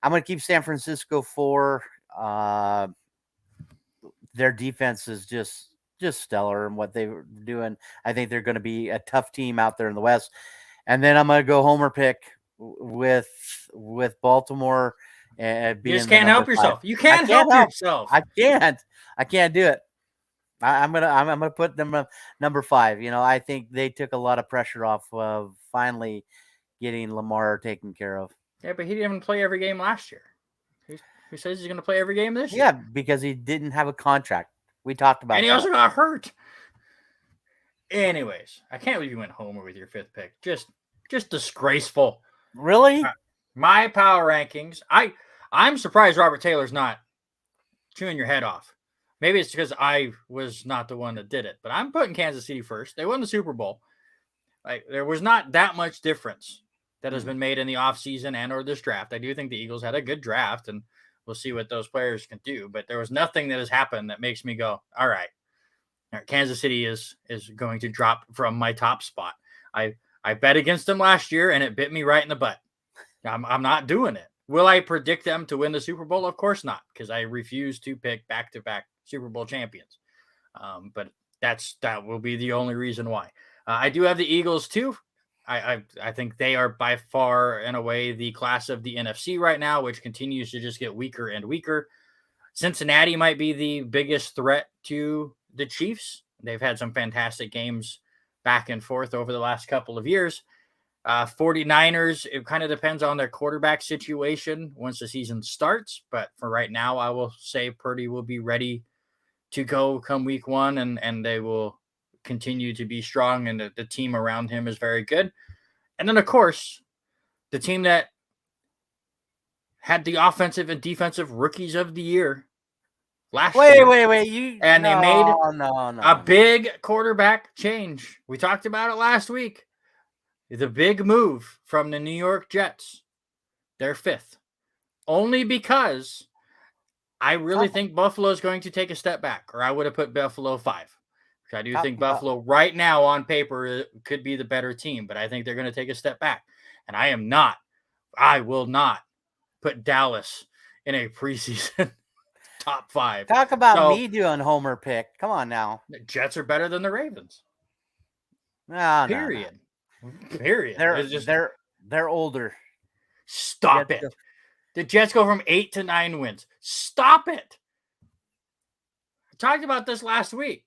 B: I'm going to keep San Francisco 4. Their defense is just stellar in what they're doing. I think they're going to be a tough team out there in the West. And then I'm going to go homer pick with Baltimore. You
A: just can't help yourself. You can't help yourself.
B: I can't do it. I'm gonna put them number 5. I think they took a lot of pressure off of finally getting Lamar taken care of.
A: Yeah, but he didn't even play every game last year. Who says he's going to play every game this
B: year? Yeah, because he didn't have a contract. We talked about
A: and he also got hurt. Anyways, I can't believe you went homer with your 5th pick. Just disgraceful.
B: Really?
A: My power rankings. I'm surprised Robert Taylor's not chewing your head off. Maybe it's because I was not the one that did it, but I'm putting Kansas City first. They won the Super Bowl. Like, there was not that much difference that has been made in the offseason and or this draft. I do think the Eagles had a good draft, and we'll see what those players can do. But there was nothing that has happened that makes me go, all right, Kansas City is going to drop from my top spot. I bet against them last year, and it bit me right in the butt. I'm not doing it. Will I predict them to win the Super Bowl? Of course not, because I refuse to pick back-to-back Super Bowl champions. But that will be the only reason why. I do have the Eagles too. I think they are by far and away the class of the NFC right now, which continues to just get weaker and weaker. Cincinnati might be the biggest threat to the Chiefs. They've had some fantastic games back and forth over the last couple of years. 49ers, it kind of depends on their quarterback situation once the season starts. But for right now, I will say Purdy will be ready to go come week 1, and they will continue to be strong, and the team around him is very good. And then, of course, the team that had the offensive and defensive rookies of the year last year.
B: Wait.
A: They made
B: no.
A: a big quarterback change. We talked about it last week. The big move from the New York Jets. They're 5th. Only because I really think Buffalo is going to take a step back, or I would have put Buffalo 5. I do think Buffalo right now on paper could be the better team, but I think they're going to take a step back. And I will not put Dallas in a preseason top 5.
B: Talk about me doing homer pick. Come on now.
A: The Jets are better than the Ravens.
B: No.
A: Period.
B: They're older.
A: Stop it. The Jets go from 8 to 9 wins. Stop it. I talked about this last week.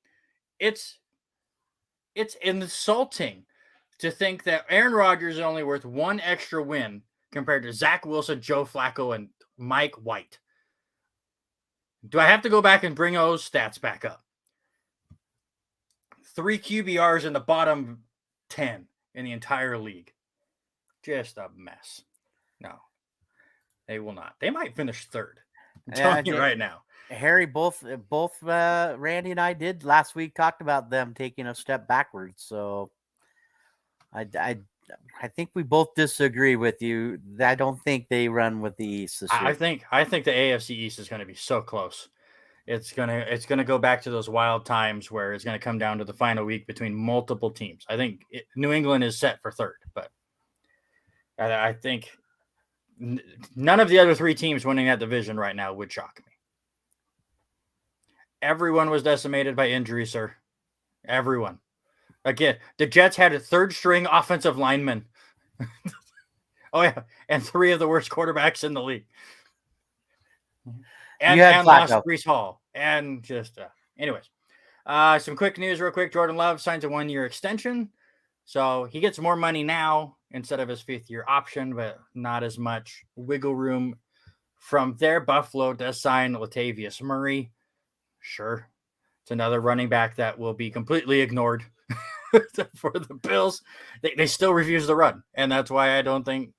A: It's insulting to think that Aaron Rodgers is only worth 1 extra win compared to Zach Wilson, Joe Flacco, and Mike White. Do I have to go back and bring those stats back up? 3 QBRs in the bottom 10 in the entire league. Just a mess. No, they will not. They might finish 3rd. I'm telling you right now.
B: Harry, both Randy and I did last week talked about them taking a step backwards. So I think we both disagree with you. I don't think they run with the East this year.
A: I think the AFC East is going to be so close. It's gonna go back to those wild times where it's going to come down to the final week between multiple teams. I think New England is set for 3rd, but I think none of the other 3 teams winning that division right now would shock me. Everyone was decimated by injury, sir. Everyone. Again, the Jets had a 3rd-string offensive lineman. Oh, yeah. And 3 of the worst quarterbacks in the league. And lost Breece Hall. And just, anyways. Some quick news real quick. Jordan Love signs a 1-year extension. So he gets more money now instead of his 5th-year option, but not as much wiggle room from there. Buffalo does sign Latavius Murray. Sure. It's another running back that will be completely ignored for the Bills. They still refuse to run, and that's why I don't think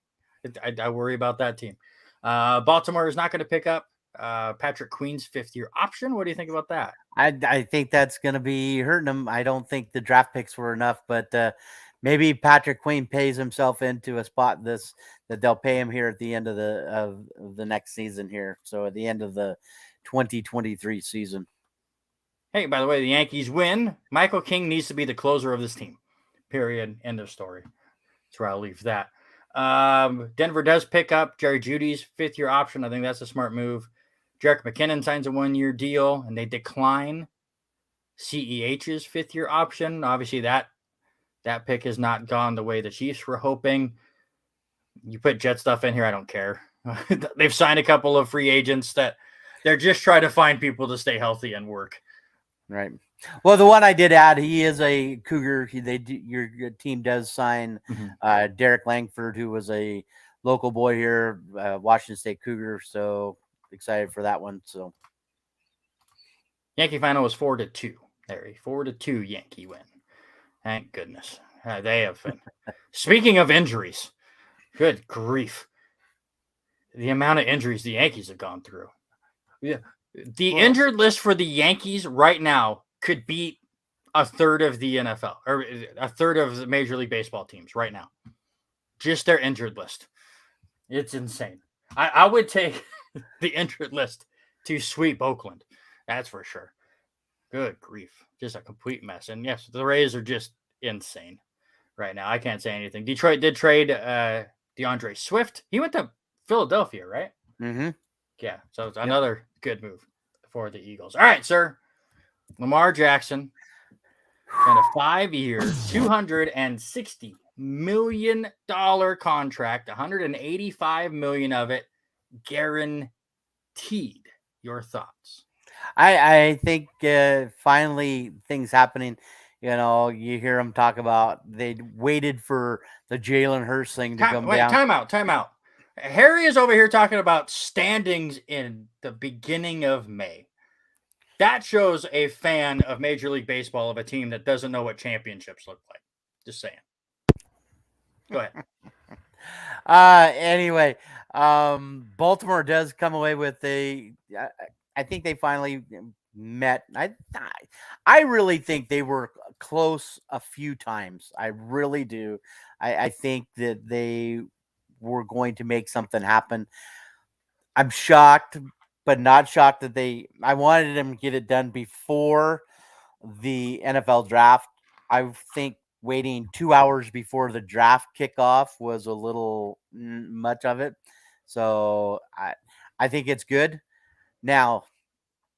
A: I worry about that team. Baltimore is not going to pick up Patrick Queen's 5th-year option. What do you think about that?
B: I think that's going to be hurting him. I don't think the draft picks were enough, but maybe Patrick Queen pays himself into a spot that they'll pay him here at the end of the next season here. So at the end of the 2023 season.
A: Hey, by the way, the Yankees win. Michael King needs to be the closer of this team. Period. End of story. That's where I'll leave that. Denver does pick up Jerry Jeudy's 5th-year option. I think that's a smart move. Jerick McKinnon signs a 1-year deal, and they decline CEH's 5th-year option. Obviously, that pick has not gone the way the Chiefs were hoping. You put Jet stuff in here, I don't care. They've signed a couple of free agents that they're just trying to find people to stay healthy and work.
B: Right. Well, the one I did add, he is a Cougar. Your team does sign Derek Langford, who was a local boy here, Washington State Cougar. So excited for that one. So
A: Yankee final was 4-2. There, 4-2 Yankee win. Thank goodness. They have been. Speaking of injuries, good grief. The amount of injuries the Yankees have gone through. Yeah. The injured list for the Yankees right now could beat a third of the NFL or a third of the Major League Baseball teams right now. Just their injured list. It's insane. I would take the injured list to sweep Oakland. That's for sure. Good grief. Just a complete mess. And yes, the Rays are just insane right now. I can't say anything. Detroit did trade DeAndre Swift. He went to Philadelphia, right?
B: Mm-hmm.
A: Yeah, so it's another good move for the Eagles. All right, sir. Lamar Jackson and a 5-year, $260 million contract, $185 million of it guaranteed. Your thoughts?
B: I think finally things happening. You hear them talk about they waited for the Jalen Hurts thing to come down.
A: Time out. Harry is over here talking about standings in the beginning of May. That shows a fan of Major League Baseball of a team that doesn't know what championships look like. Just saying. Go ahead.
B: Anyway, Baltimore does come away with I think they finally met. I really think they were close a few times. I really do. I think that they were going to make something happen. I'm shocked, but not shocked that I wanted them to get it done before the NFL draft. I think waiting 2 hours before the draft kickoff was a little much of it. So I think it's good. Now,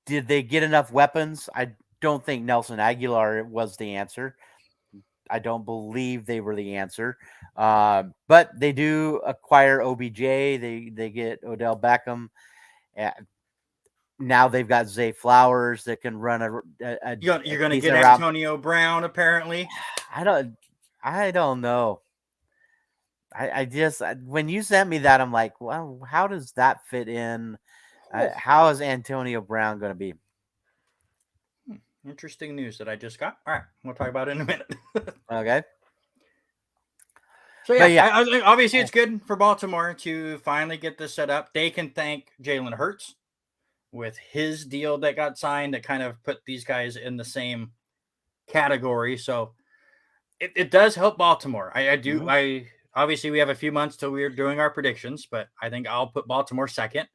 B: did they get enough weapons? I don't think Nelson Aguilar was the answer. I don't believe they were the answer. But they do acquire OBJ. They get Odell Beckham. Now they've got Zay Flowers that can run
A: you're going to get Antonio Brown, apparently.
B: I don't know. I just, when you sent me that, I'm like, well, how does that fit in? How is Antonio Brown going to be?
A: Interesting news that I just got. All right, we'll talk about it in a minute.
B: Okay.
A: So I think obviously it's good for Baltimore to finally get this set up. They can thank Jalen Hurts with his deal that got signed that kind of put these guys in the same category. So it does help Baltimore. I do. Mm-hmm. Obviously we have a few months till we're doing our predictions, but I think I'll put Baltimore second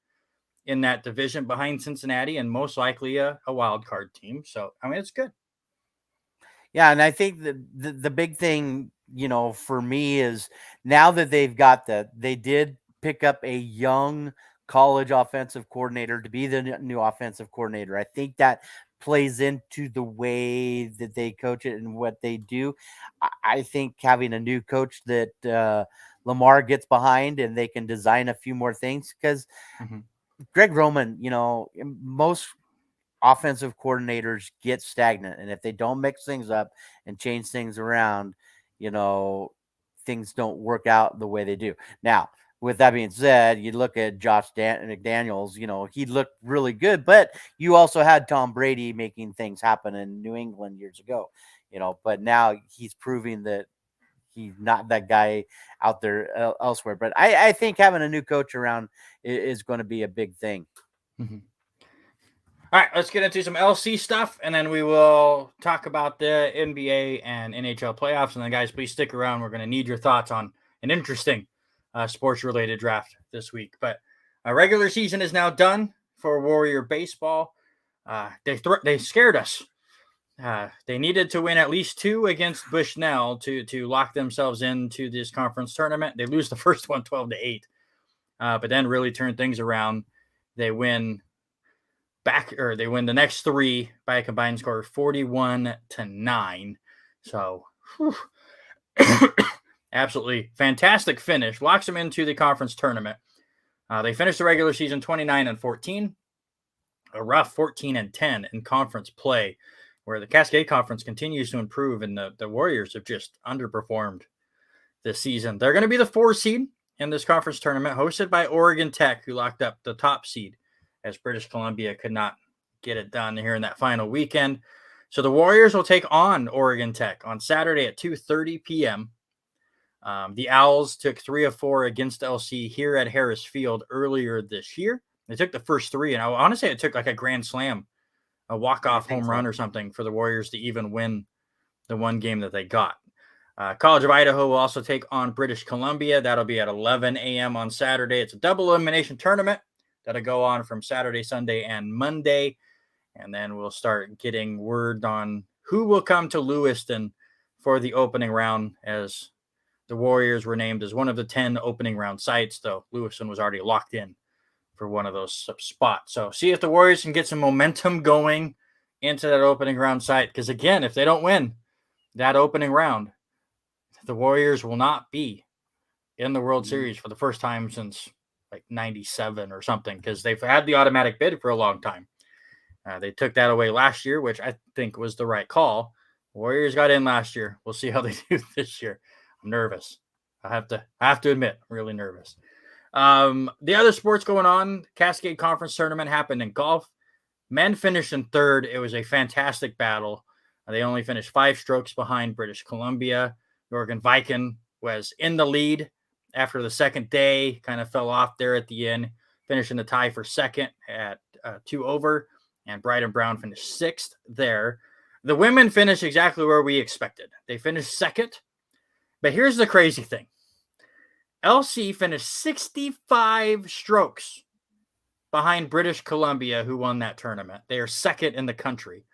A: in that division behind Cincinnati and most likely a wild card team. So, I mean, it's good.
B: Yeah. And I think the big thing, for me is now that they've got they did pick up a young college offensive coordinator to be the new offensive coordinator. I think that plays into the way that they coach it and what they do. I think having a new coach that Lamar gets behind and they can design a few more things because Greg Roman, most offensive coordinators get stagnant. And if they don't mix things up and change things around, things don't work out the way they do. Now, with that being said, you look at Josh McDaniels, he looked really good, but you also had Tom Brady making things happen in New England years ago, but now he's proving that he's not that guy out there elsewhere. But I think having a new coach around is going to be a big thing.
A: Mm-hmm. All right, let's get into some LC stuff, and then we will talk about the NBA and NHL playoffs. And then, guys, please stick around. We're going to need your thoughts on an interesting sports-related draft this week. But regular season is now done for Warrior baseball. They scared us. They needed to win at least 2 against Bushnell to lock themselves into this conference tournament. They lose the first one 12-8, but then really turn things around. They win the next 3 by a combined score of 41-9. So, absolutely fantastic finish. Locks them into the conference tournament. They finished the regular season 29-14, a rough 14-10 in conference play, where the Cascade Conference continues to improve, and the Warriors have just underperformed this season. They're going to be the 4 seed in this conference tournament, hosted by Oregon Tech, who locked up the top seed, as British Columbia could not get it done here in that final weekend. So the Warriors will take on Oregon Tech on Saturday at 2:30 p.m. The Owls took 3 of 4 against LC here at Harris Field earlier this year. They took the first 3, and I want to say it took like a grand slam, a walk-off home run or something for the Warriors to even win the one game that they got. College of Idaho will also take on British Columbia. That'll be at 11 a.m. on Saturday. It's a double elimination tournament that'll go on from Saturday, Sunday, and Monday. And then we'll start getting word on who will come to Lewiston for the opening round, as the Warriors were named as one of the 10 opening round sites, though Lewiston was already locked in for one of those spots. So see if the Warriors can get some momentum going into that opening round site. Because again, if they don't win that opening round, the Warriors will not be in the World Series for the first time since like 97 or something, because they've had the automatic bid for a long time. They took that away last year, which I think was the right call. Warriors got in last year. We'll see how they do this year. I'm nervous. I have to admit, I'm really nervous. The other sports going on, Cascade Conference Tournament happened in golf. Men finished in third. It was a fantastic battle. They only finished 5 strokes behind British Columbia. Jorgen Viken was in the lead after the second day, kind of fell off there at the end, finishing the tie for second at 2 over, and Bryden Brown finished 6th there. The women finished exactly where we expected. They finished second, but here's the crazy thing. LC finished 65 strokes behind British Columbia, who won that tournament. They are second in the country.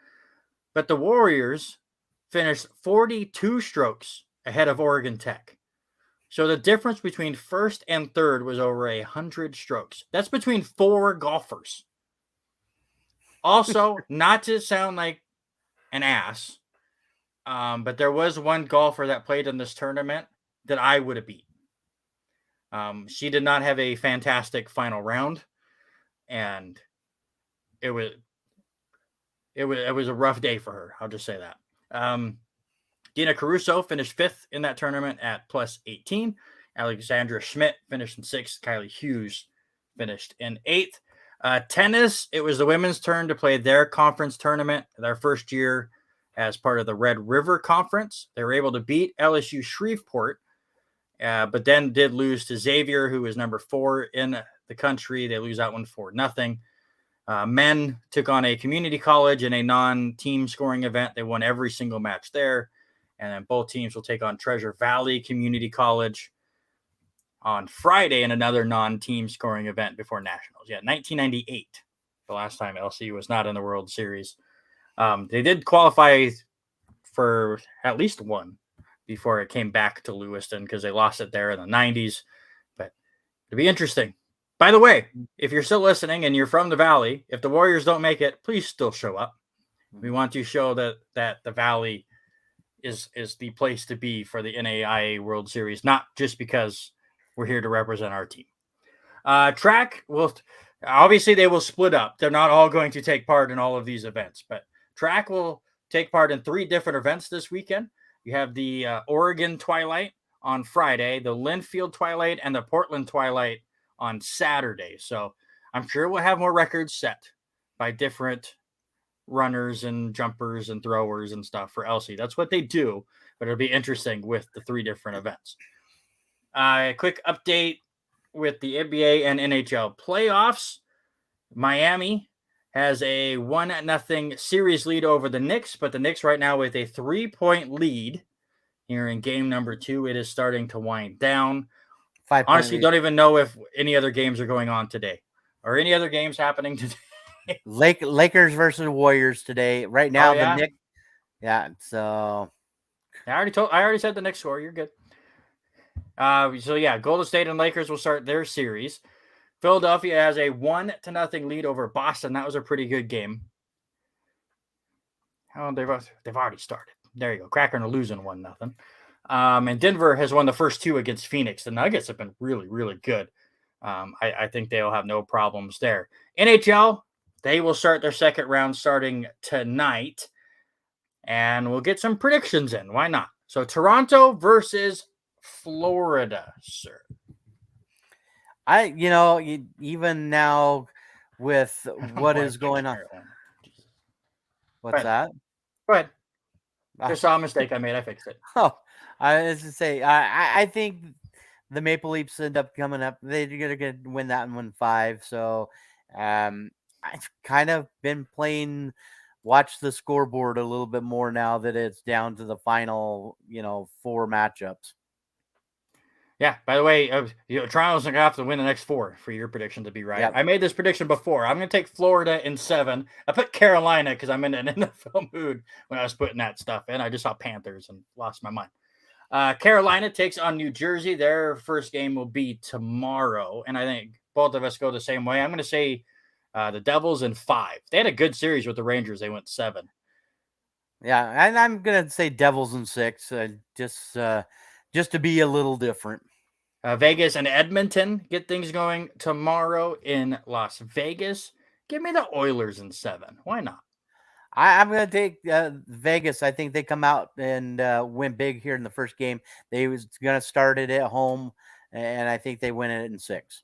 A: But the Warriors finished 42 strokes ahead of Oregon Tech. So the difference between first and third was over 100 strokes. That's between 4 golfers. Also, not to sound like an ass, but there was one golfer that played in this tournament that I would have beat. She did not have a fantastic final round, and it was a rough day for her. I'll just say that. Dina Caruso finished 5th in that tournament at plus 18. Alexandra Schmidt finished in 6th. Kylie Hughes finished in 8th. Tennis, it was the women's turn to play their conference tournament, their first year as part of the Red River Conference. They were able to beat LSU Shreveport, but then did lose to Xavier, who was number 4 in the country. They lose that one 4-0. Men took on a community college in a non-team scoring event. They won every single match there. And then both teams will take on Treasure Valley Community College on Friday in another non-team scoring event before Nationals. Yeah, 1998, the last time LC was not in the World Series. They did qualify for at least one before it came back to Lewiston because they lost it there in the 90s. But it'll be interesting. By the way, if you're still listening and you're from the Valley, if the Warriors don't make it, please still show up. We want to show that the Valley is the place to be for the NAIA World Series, not just because we're here to represent our team. Track will obviously they will split up. They're not all going to take part in all of these events, but track will take part in 3 different events this weekend. You have the Oregon Twilight on Friday, the Linfield Twilight, and the Portland Twilight on Saturday. So I'm sure we'll have more records set by different runners and jumpers and throwers and stuff for LC. That's what they do, but it'll be interesting with the 3 different events. A quick update with the NBA and NHL playoffs. Miami has a 1-0 series lead over the Knicks, but the Knicks right now with a 3-point lead here in game number 2. It is starting to wind down. Honestly, don't even know if any other games are going on today or any other games happening today.
B: Lakers versus Warriors today. Right now,
A: yeah?
B: the Knicks. Yeah, so
A: I already said the Knicks score. You're good. So yeah, Golden State and Lakers will start their series. Philadelphia has a 1-0 lead over Boston. That was a pretty good game. Oh, they've already started. There you go. Kraken are losing 1-0. And Denver has won the first 2 against Phoenix. The Nuggets have been really, really good. I think they'll have no problems there. NHL, they will start their second round starting tonight. And we'll get some predictions in. Why not? So Toronto versus Florida, sir.
B: Even now with what is going on. What's that?
A: Go ahead. There's a mistake I made. I fixed it.
B: Oh, I was to say, I think the Maple Leafs end up coming up. They're going to win that and win 5. So I've kind of been watch the scoreboard a little bit more now that it's down to the final, 4 matchups.
A: Yeah, by the way, Toronto's going to have to win the next 4 for your prediction to be right. Yep. I made this prediction before. I'm going to take Florida in 7. I put Carolina because I'm in an NFL mood when I was putting that stuff in. I just saw Panthers and lost my mind. Carolina takes on New Jersey. Their first game will be tomorrow, and I think both of us go the same way. I'm going to say the Devils in 5. They had a good series with the Rangers. They went 7.
B: Yeah, and I'm going to say Devils in 6, just to be a little different.
A: Vegas and Edmonton get things going tomorrow in Las Vegas. Give me the Oilers in 7. Why not?
B: I'm going to take Vegas. I think they come out and win big here in the first game. They was going to start it at home, and I think they win it in 6.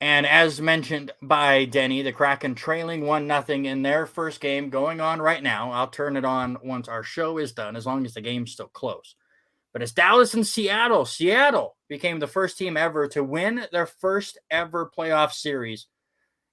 A: And as mentioned by Denny, the Kraken trailing 1-0 in their first game going on right now. I'll turn it on once our show is done, as long as the game's still close. But it's Dallas and Seattle. Seattle became the first team ever to win their first ever playoff series.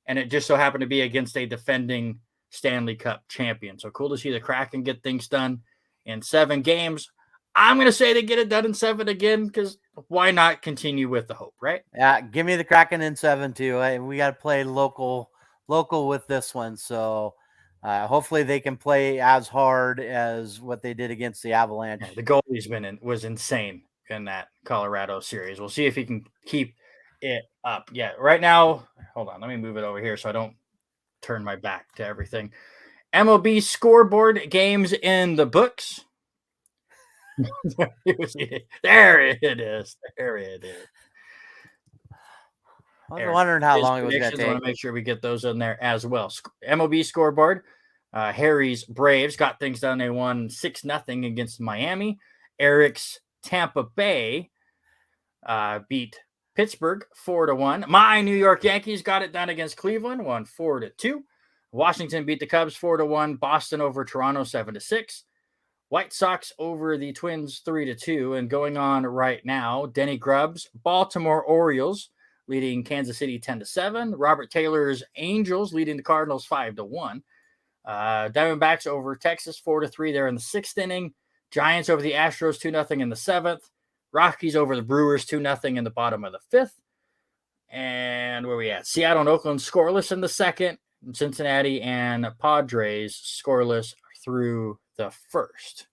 A: And it just so happened to be against a defending Stanley Cup champion. So cool to see the Kraken get things done in 7 games. I'm going to say they get it done in 7 again, because why not continue with the hope, right?
B: Yeah, give me the Kraken in 7 too. We got to play local with this one. So hopefully they can play as hard as what they did against the Avalanche.
A: Yeah, the goalie's was insane in that Colorado series. We'll see if he can keep it up. Yeah, right now, hold on. Let me move it over here so I don't turn my back to everything. MLB scoreboard games in the books. There it is. There it is.
B: I was wondering how long it was going to take.
A: I want to make sure we get those in there as well. MLB scoreboard. Harry's Braves got things done. They won 6-0 against Miami. Eric's Tampa Bay beat Pittsburgh 4-1. My New York Yankees got it done against Cleveland, won 4-2. Washington beat the Cubs 4-1. Boston over Toronto 7-6. White Sox over the Twins 3-2. And going on right now, Denny Grubb's Baltimore Orioles leading Kansas City 10-7. Robert Taylor's Angels leading the Cardinals 5-1. Diamondbacks over Texas 4-3. They're in the 6th inning. Giants over the Astros 2-0 in the 7th. Rockies over the Brewers 2-0 in the bottom of the 5th. And where are we at? Seattle and Oakland scoreless in the 2nd. Cincinnati and Padres scoreless through the 1st.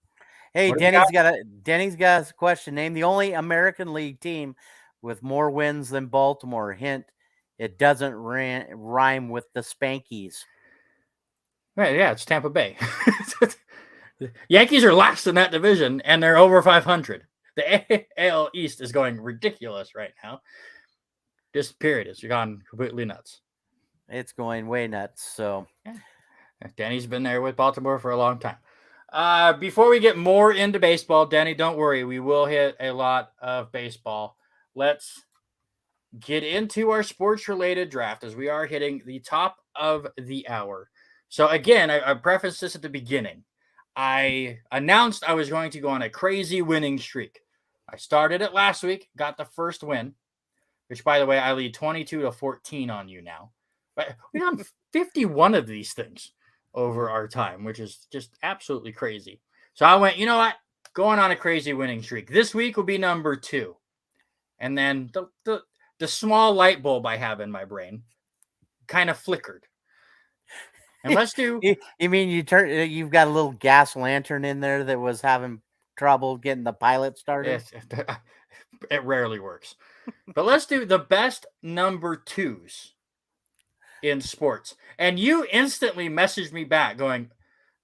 B: Hey, Denny's got a question. Name the only American League team with more wins than Baltimore. Hint: it doesn't rhyme with the Spankies.
A: Right, yeah, it's Tampa Bay. Yankees are last in that division, and they're over 500. The AL East is going ridiculous right now. This period has gone completely nuts.
B: It's going way nuts. So,
A: yeah. Danny's been there with Baltimore for a long time. Before we get more into baseball, Danny, don't worry. We will hit a lot of baseball. Let's get into our sports-related draft as we are hitting the top of the hour. So, again, I prefaced this at the beginning. I announced I was going to go on a crazy winning streak. I started it last week, got the first win, which, by the way, I lead 22-14 on you now. But we've done 51 of these things over our time, which is just absolutely crazy. So I went, you know what? Going on a crazy winning streak. This week will be number 2. And then the small light bulb I have in my brain kind of flickered. And let's do.
B: You mean you've got a little gas lantern in there that was having trouble getting the pilot started?
A: It rarely works. But let's do the best number 2s in sports. And you instantly messaged me back going,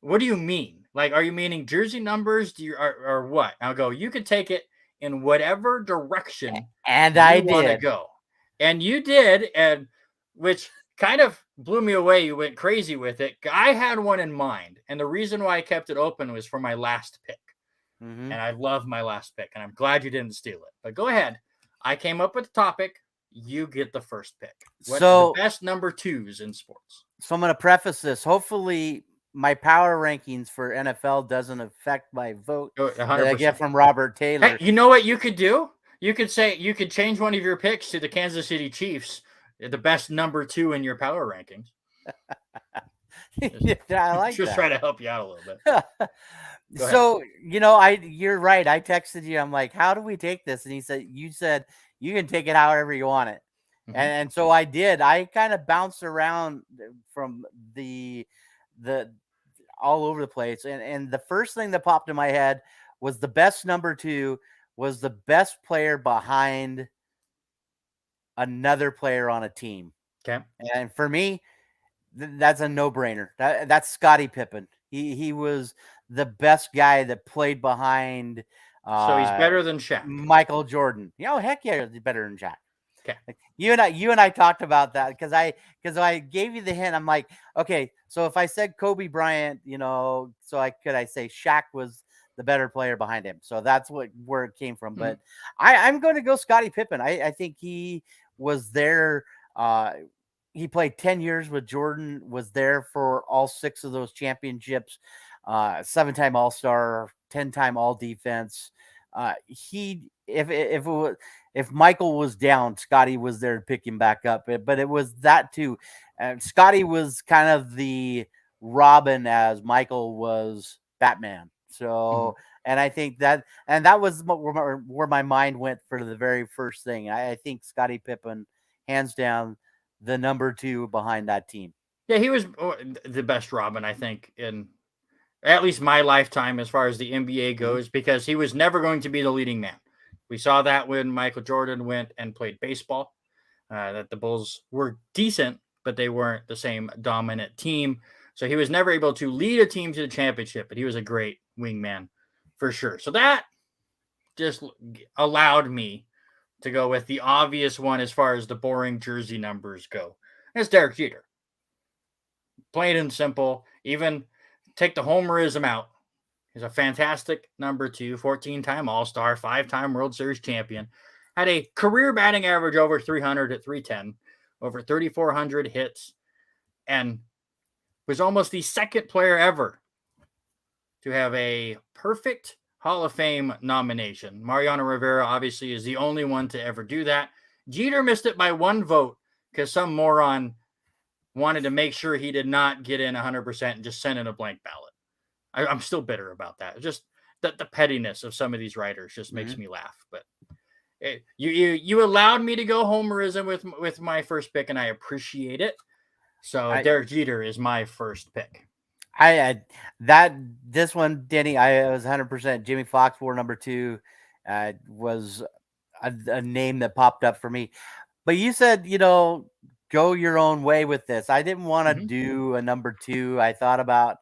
A: what do you mean? Like, are you meaning jersey numbers? Or what? I'll go, you can take it in whatever direction
B: and I
A: want to go. And you did, and which kind of blew me away. You went crazy with it. I had one in mind, and the reason why I kept it open was for my last pick. Mm-hmm. And I love my last pick, and I'm glad you didn't steal it. But go ahead. I came up with the topic. You get the first pick. What's the best number 2s in sports? So
B: I'm going to preface this. Hopefully, my power rankings for NFL doesn't affect my vote that I get from Robert Taylor.
A: Hey, you know what you could do? You could change one of your picks to the Kansas City Chiefs, the best number 2 in your power rankings.
B: I like
A: just
B: that.
A: Try to help you out a little bit.
B: So, you're right. I texted you. I'm like, how do we take this? And you said you can take it however you want it. Mm-hmm. And so I did. I kind of bounced around from the all over the place. And the first thing that popped in my head was the best number 2 was the best player behind another player on a team.
A: Okay.
B: And for me, that's a no-brainer. That's Scottie Pippen. He was the best guy that played behind.
A: So he's better than Shaq.
B: Michael Jordan. Heck yeah, he's better than Shaq.
A: Okay.
B: You and I talked about that because I gave you the hint. I'm like, okay, so if I said Kobe Bryant, so I say Shaq was the better player behind him. So that's where it came from. But I'm going to go Scottie Pippen. I think he was there. He played 10 years with Jordan, was there for all 6 of those championships, 7-time All-Star, 10-time All-Defense. If Michael was down, Scottie was there to pick him back up. But it was that too. Scottie was kind of the Robin as Michael was Batman. So, and I think that was where my mind went for the very first thing. I think Scottie Pippen, hands down, the number 2 behind that team.
A: Yeah, he was the best Robin, I think, in at least my lifetime as far as the NBA goes, because he was never going to be the leading man. We saw that when Michael Jordan went and played baseball, that the Bulls were decent, but they weren't the same dominant team. So he was never able to lead a team to the championship, but he was a great wingman for sure. So that just allowed me to go with the obvious one as far as the boring jersey numbers go. It's Derek Jeter. Plain and simple. Even take the homerism out. He's a fantastic number 2, 14-time All-Star, 5-time World Series champion. Had a career batting average over 300 at 310, over 3,400 hits, and was almost the second player ever to have a perfect Hall of Fame nomination. Mariano Rivera obviously is the only one to ever do that. Jeter missed it by 1 vote because some moron wanted to make sure he did not get in 100% and just send in a blank ballot. I'm still bitter about that. Just the pettiness of some of these writers just makes me laugh. But you allowed me to go homerism with my first pick, and I appreciate it. So Derek Jeter is my first pick.
B: This one, Denny, I was 100%. Jimmy Fox wore number 2. Was a name that popped up for me. But you said, go your own way with this. I didn't want to do a number 2. I thought about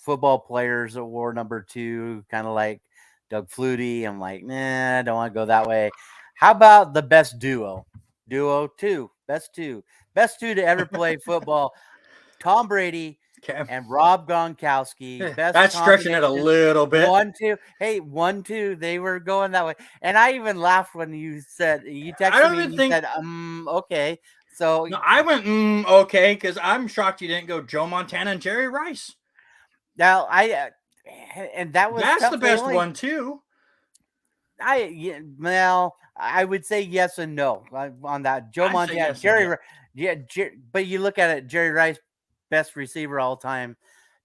B: football players that wore number 2, kind of like Doug Flutie. I'm like, nah, I don't want to go that way. How about the best duo? Duo 2. Best 2 to ever play football. Tom Brady and Rob Gronkowski.
A: That's stretching it a little bit.
B: 1-2. Hey, 1-2. They were going that way. And I even laughed when you said, you texted me and you said, okay. So
A: no, I went, okay, because I'm shocked you didn't go Joe Montana and Jerry Rice.
B: Now, and that was
A: that's the best one, too.
B: I would say yes and no on that. Joe Montana, yes, Jerry, but you look at it, Jerry Rice, best receiver all time.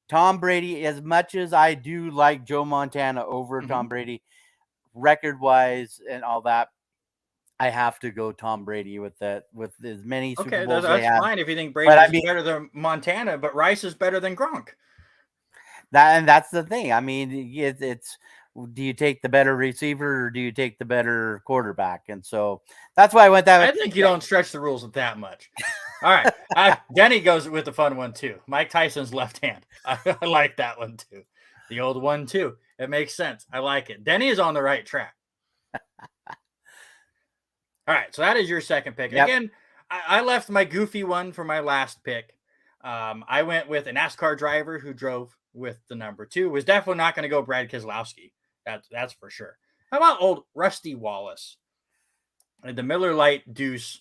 B: Tom Brady, as much as I do like Joe Montana over Tom Brady, record-wise and all that, I have to go Tom Brady with that, with as many Super Bowls
A: that's fine if you think Brady is better than Montana, but Rice is better than Gronk.
B: That's the thing. I mean, it's do you take the better receiver or do you take the better quarterback? And so that's why I went that way.
A: I think you don't stretch the rules that much. All right. Denny goes with the fun one, too. Mike Tyson's left hand. I like that one, too. The old 1-2. It makes sense. I like it. Denny is on the right track. All right. So that is your second pick. Yep. Again, I left my goofy one for my last pick. I went with a NASCAR driver who drove with the number 2. Was definitely not going to go Brad Keselowski. That's for sure. How about old Rusty Wallace? The Miller Lite Deuce,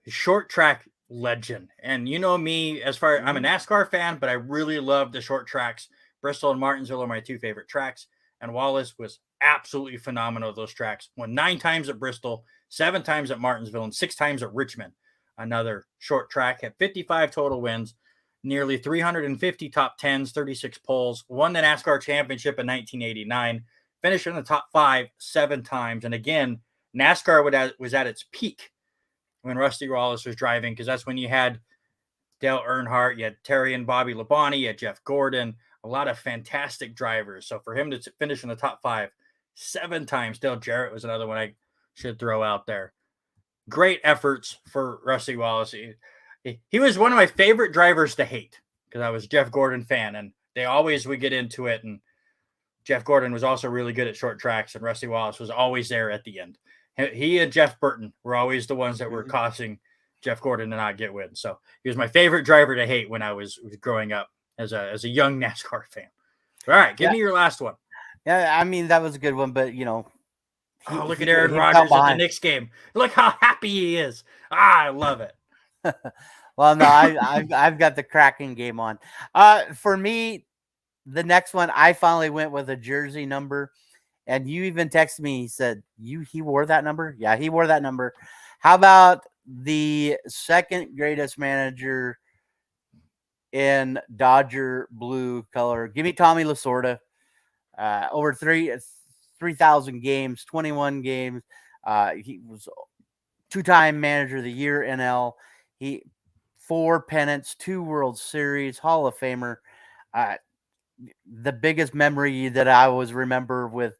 A: short track legend. And you know me, as far I'm a NASCAR fan, but I really love the short tracks. Bristol and Martinsville are my 2 favorite tracks. And Wallace was absolutely phenomenal at those tracks. Won 9 times at Bristol, 7 times at Martinsville, and 6 times at Richmond. Another short track, had 55 total wins, nearly 350 top 10s, 36 poles, won the NASCAR championship in 1989, finished in the top 5 7 times. And again, NASCAR was at its peak when Rusty Wallace was driving, because that's when you had Dale Earnhardt, you had Terry and Bobby Labonte, you had Jeff Gordon, a lot of fantastic drivers. So for him to finish in the top 5 7 times, Dale Jarrett was another one I should throw out there. Great efforts for Rusty Wallace. He was one of my favorite drivers to hate because I was a Jeff Gordon fan, and they always would get into it. And Jeff Gordon was also really good at short tracks, and Rusty Wallace was always there at the end. He and Jeff Burton were always the ones that were
B: Mhm.
A: causing Jeff Gordon to not get wins. So he was my favorite driver to hate when I was growing up as a young NASCAR fan. All right, give
B: Yeah,
A: me your last one.
B: yeah. I mean, that was a good one, but
A: Oh, look
B: he
A: at Aaron
B: he fell
A: Rodgers at the
B: behind.
A: Knicks game. Look how happy he is. I love it.
B: Well, no, I've got the Kraken game on. For me, the next one, I finally went with a jersey number, and you even texted me. He said, he wore that number? Yeah, he wore that number. How about the second greatest manager in Dodger blue color? Give me Tommy Lasorda. Over 3,000 games, 21 games. He was two-time manager of the year NL. He 4 pennants, 2 World Series, Hall of Famer. Uh, the biggest memory that I always remember with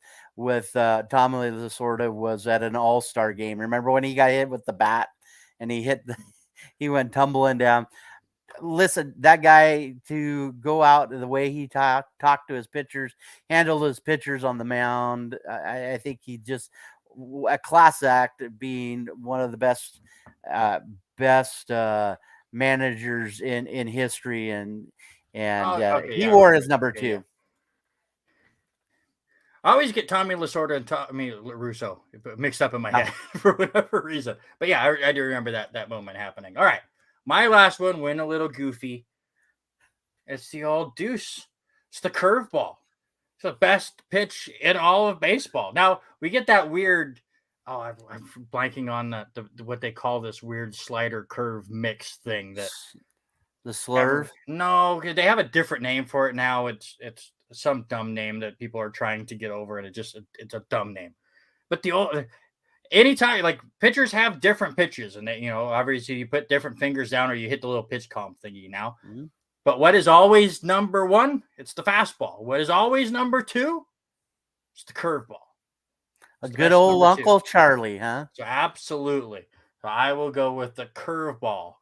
B: Tommy Lasorda was at an All-Star game. Remember when he got hit with the bat and he went tumbling down? Listen, that guy, to go out the way he talked to his pitchers, handled his pitchers on the mound. I think he just a class act, being one of the best managers in history, and
A: Oh, okay,
B: he
A: yeah,
B: wore
A: right,
B: his
A: right.
B: number
A: Okay, yeah.
B: 2.
A: I always get Tommy Lasorda and Tommy Russo mixed up in my
B: Oh,
A: head for whatever reason. But yeah, I do remember that moment happening. All right, my last one went a little goofy. It's the old deuce. It's the curveball. It's the best pitch in all of baseball. Now we get that weird. Oh, I'm blanking on what they call this weird slider curve mix thing that
B: the slurve.
A: no, they have a different name for it now. It's some dumb name that people are trying to get over, and it's a dumb name. But the old anytime like pitchers have different pitches, and they obviously you put different fingers down or you hit the little pitch comp thingy now.
B: Mhm.
A: But what is always number one? It's the fastball. What is always number two? It's the curveball.
B: A
A: It's the
B: good
A: best
B: old
A: number two.
B: Uncle Charlie, huh?
A: So absolutely. So I will go with the curveball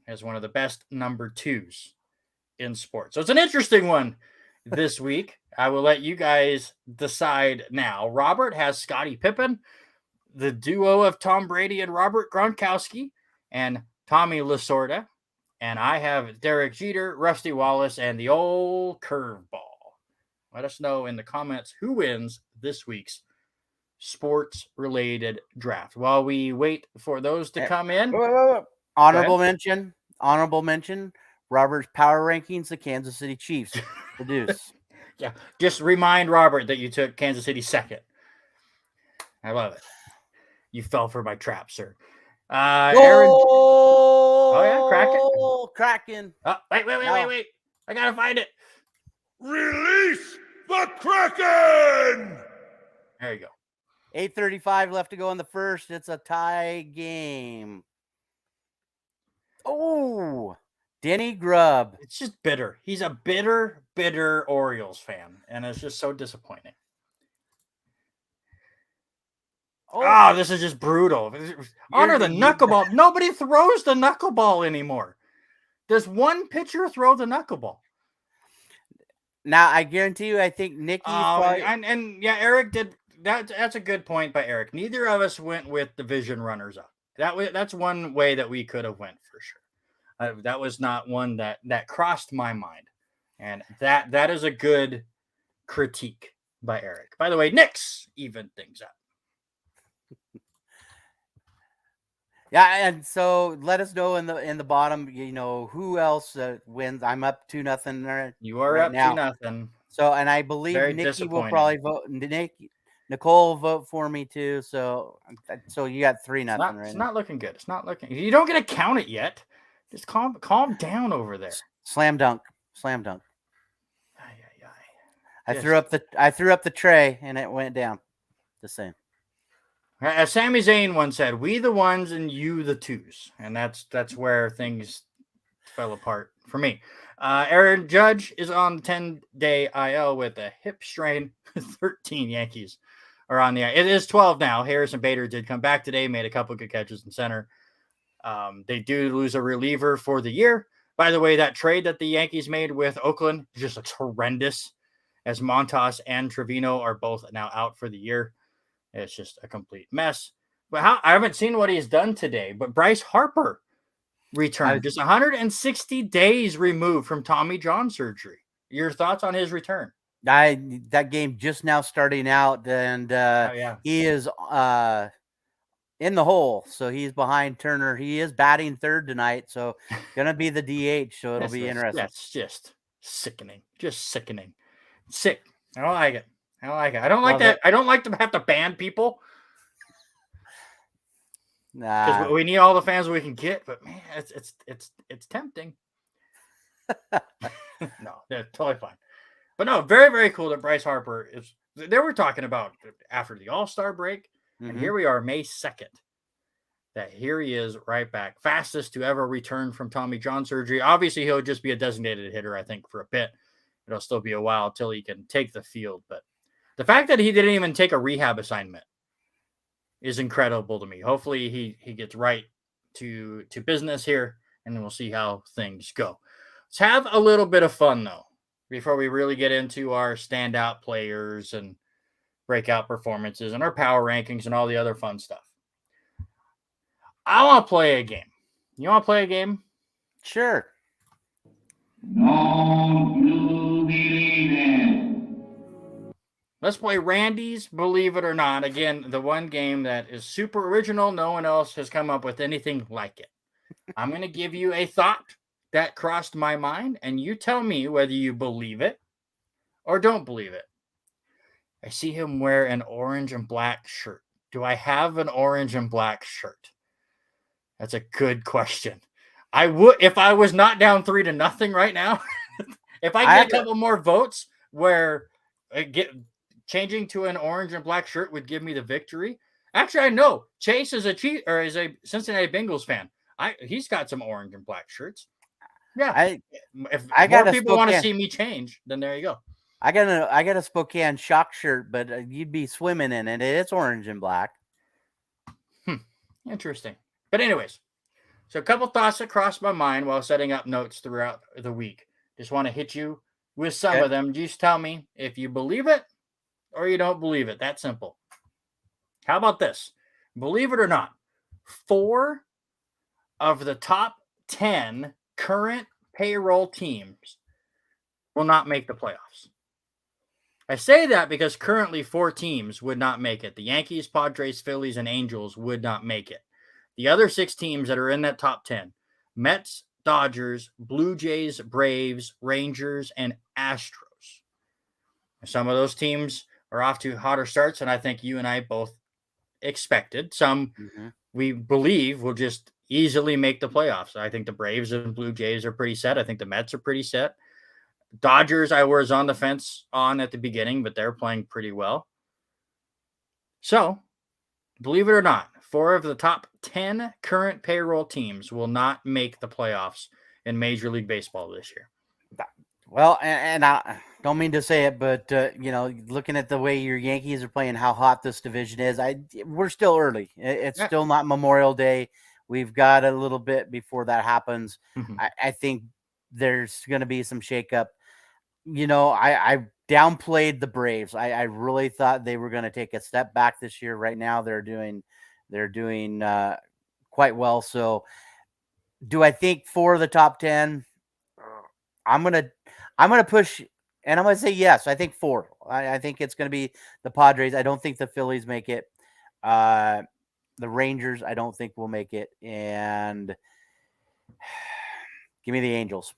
A: as one of the best number twos in sports. So it's an interesting one this week. I will let you guys decide now. Robert has Scottie Pippen, the duo of Tom Brady and Robert Gronkowski, and Tommy Lasorda. And I have Derek Jeter, Rusty Wallace, and the old curveball. Let us know in the comments who wins this week's sports-related draft. While we wait for those to come in,
B: Honorable mention. Robert's power rankings: the Kansas City Chiefs. The Deuce.
A: yeah, just remind Robert that you took Kansas City second. I love it. You fell for my trap, sir. Aaron. Oh yeah, Kraken.
B: Kraken.
A: Oh, wait. I gotta find it.
D: Release the Kraken!
A: There you go.
B: 8:35 left to go in the first. It's a tie game. Oh, Denny Grubb.
A: It's just bitter. He's a bitter Orioles fan, and it's just so disappointing. Oh, this is just brutal. Honor the knuckleball. Nobody throws the knuckleball anymore. Does one pitcher throw the knuckleball?
B: Now, I guarantee you, I think Nicky's probably...
A: And yeah, Eric did that. That's a good point by Eric. Neither of us went with division runners up. That's one way that we could have went for sure. That was not one that crossed my mind, and that is a good critique by Eric. By the way, Knicks even things up.
B: Yeah, and so let us know in the bottom, who else wins. I'm up 2-0.
A: You are
B: right
A: up
B: now.
A: 2-0.
B: So, and I believe
A: Very
B: Nikki will
A: disappointing.
B: probably vote. Nicole will vote for me too. So you got 3-0 right
A: It's
B: now.
A: not looking good. It's not looking. You don't get to count it yet. Just calm down over there.
B: Slam dunk.
A: Ay.
B: I threw up the tray and it went down. The same.
A: As Sami Zayn once said, "We the ones and you the twos," and that's where things fell apart for me. Aaron Judge is on the 10-day IL with a hip strain. 13 Yankees are on the. It is 12 now. Harrison Bader did come back today, made a couple good catches in center. They do lose a reliever for the year. By the way, that trade that the Yankees made with Oakland just looks horrendous, as Montas and Trevino are both now out for the year. It's just a complete mess. But I haven't seen what he's done today, but Bryce Harper returned just 160 days removed from Tommy John surgery. Your thoughts on his return?
B: That game just now starting out, and he is in the hole, so he's behind Turner. He is batting third tonight, so gonna be the DH. So it'll be interesting.
A: That's just sickening. Just sickening. Sick. I don't like it. I don't like that. I don't like to have to ban people. Because we need all the fans we can get, but man, it's tempting. No, they're totally fine. But no, very, very cool that Bryce Harper is. They were talking about after the All-Star break, and here we are, May 2nd. That here he is right back, fastest to ever return from Tommy John surgery. Obviously, he'll just be a designated hitter, I think, for a bit. It'll still be a while until he can take the field. But the fact that he didn't even take a rehab assignment is incredible to me. Hopefully, he gets right to business here, and then we'll see how things go. Let's have a little bit of fun, though, before we really get into our standout players and breakout performances and our power rankings and all the other fun stuff. I want to play a game. You want to play a game?
B: Sure.
A: Let's play Randy's Believe It or Not. Again, the one game that is super original. No one else has come up with anything like it. I'm going to give you a thought that crossed my mind, and you tell me whether you believe it or don't believe it. I see him wear an orange and black shirt. Do I have an orange and black shirt? That's a good question. I would, if I was not down 3-0 right now, if I get a couple more votes where changing to an orange and black shirt would give me the victory. Actually, I know Chase is a Cincinnati Bengals fan. He's got some orange and black shirts. Yeah. If more people want to see me change, then there you go.
B: I got a Spokane Shock shirt, but you'd be swimming in it. It's orange and black.
A: Interesting. But anyways, so a couple thoughts that crossed my mind while setting up notes throughout the week. Just want to hit you with some of them. Just tell me if you believe it or you don't believe it. That simple. How about this? Believe it or not, 4 of the top 10 current payroll teams will not make the playoffs. I say that because currently 4 teams would not make it. The Yankees, Padres, Phillies, and Angels would not make it. The other 6 teams that are in that top 10, Mets, Dodgers, Blue Jays, Braves, Rangers, and Astros. Some of those teams are off to hotter starts, and I think you and I both expected. Some we believe will just easily make the playoffs. I think the Braves and Blue Jays are pretty set. I think the Mets are pretty set. Dodgers, I was on the fence on at the beginning, but they're playing pretty well. So, believe it or not, 4 of the top 10 current payroll teams will not make the playoffs in Major League Baseball this year.
B: Well, and I don't mean to say it, but looking at the way your Yankees are playing, how hot this division is, we're still early. It's still not Memorial Day. We've got a little bit before that happens. I think there's going to be some shakeup. I downplayed the Braves. I really thought they were going to take a step back this year. Right now, they're doing quite well. So, do I think 4 of the top 10? I'm gonna push, and I'm gonna say yes. I think 4. I think it's gonna be the Padres. I don't think the Phillies make it. The Rangers, I don't think will make it, and give me the Angels.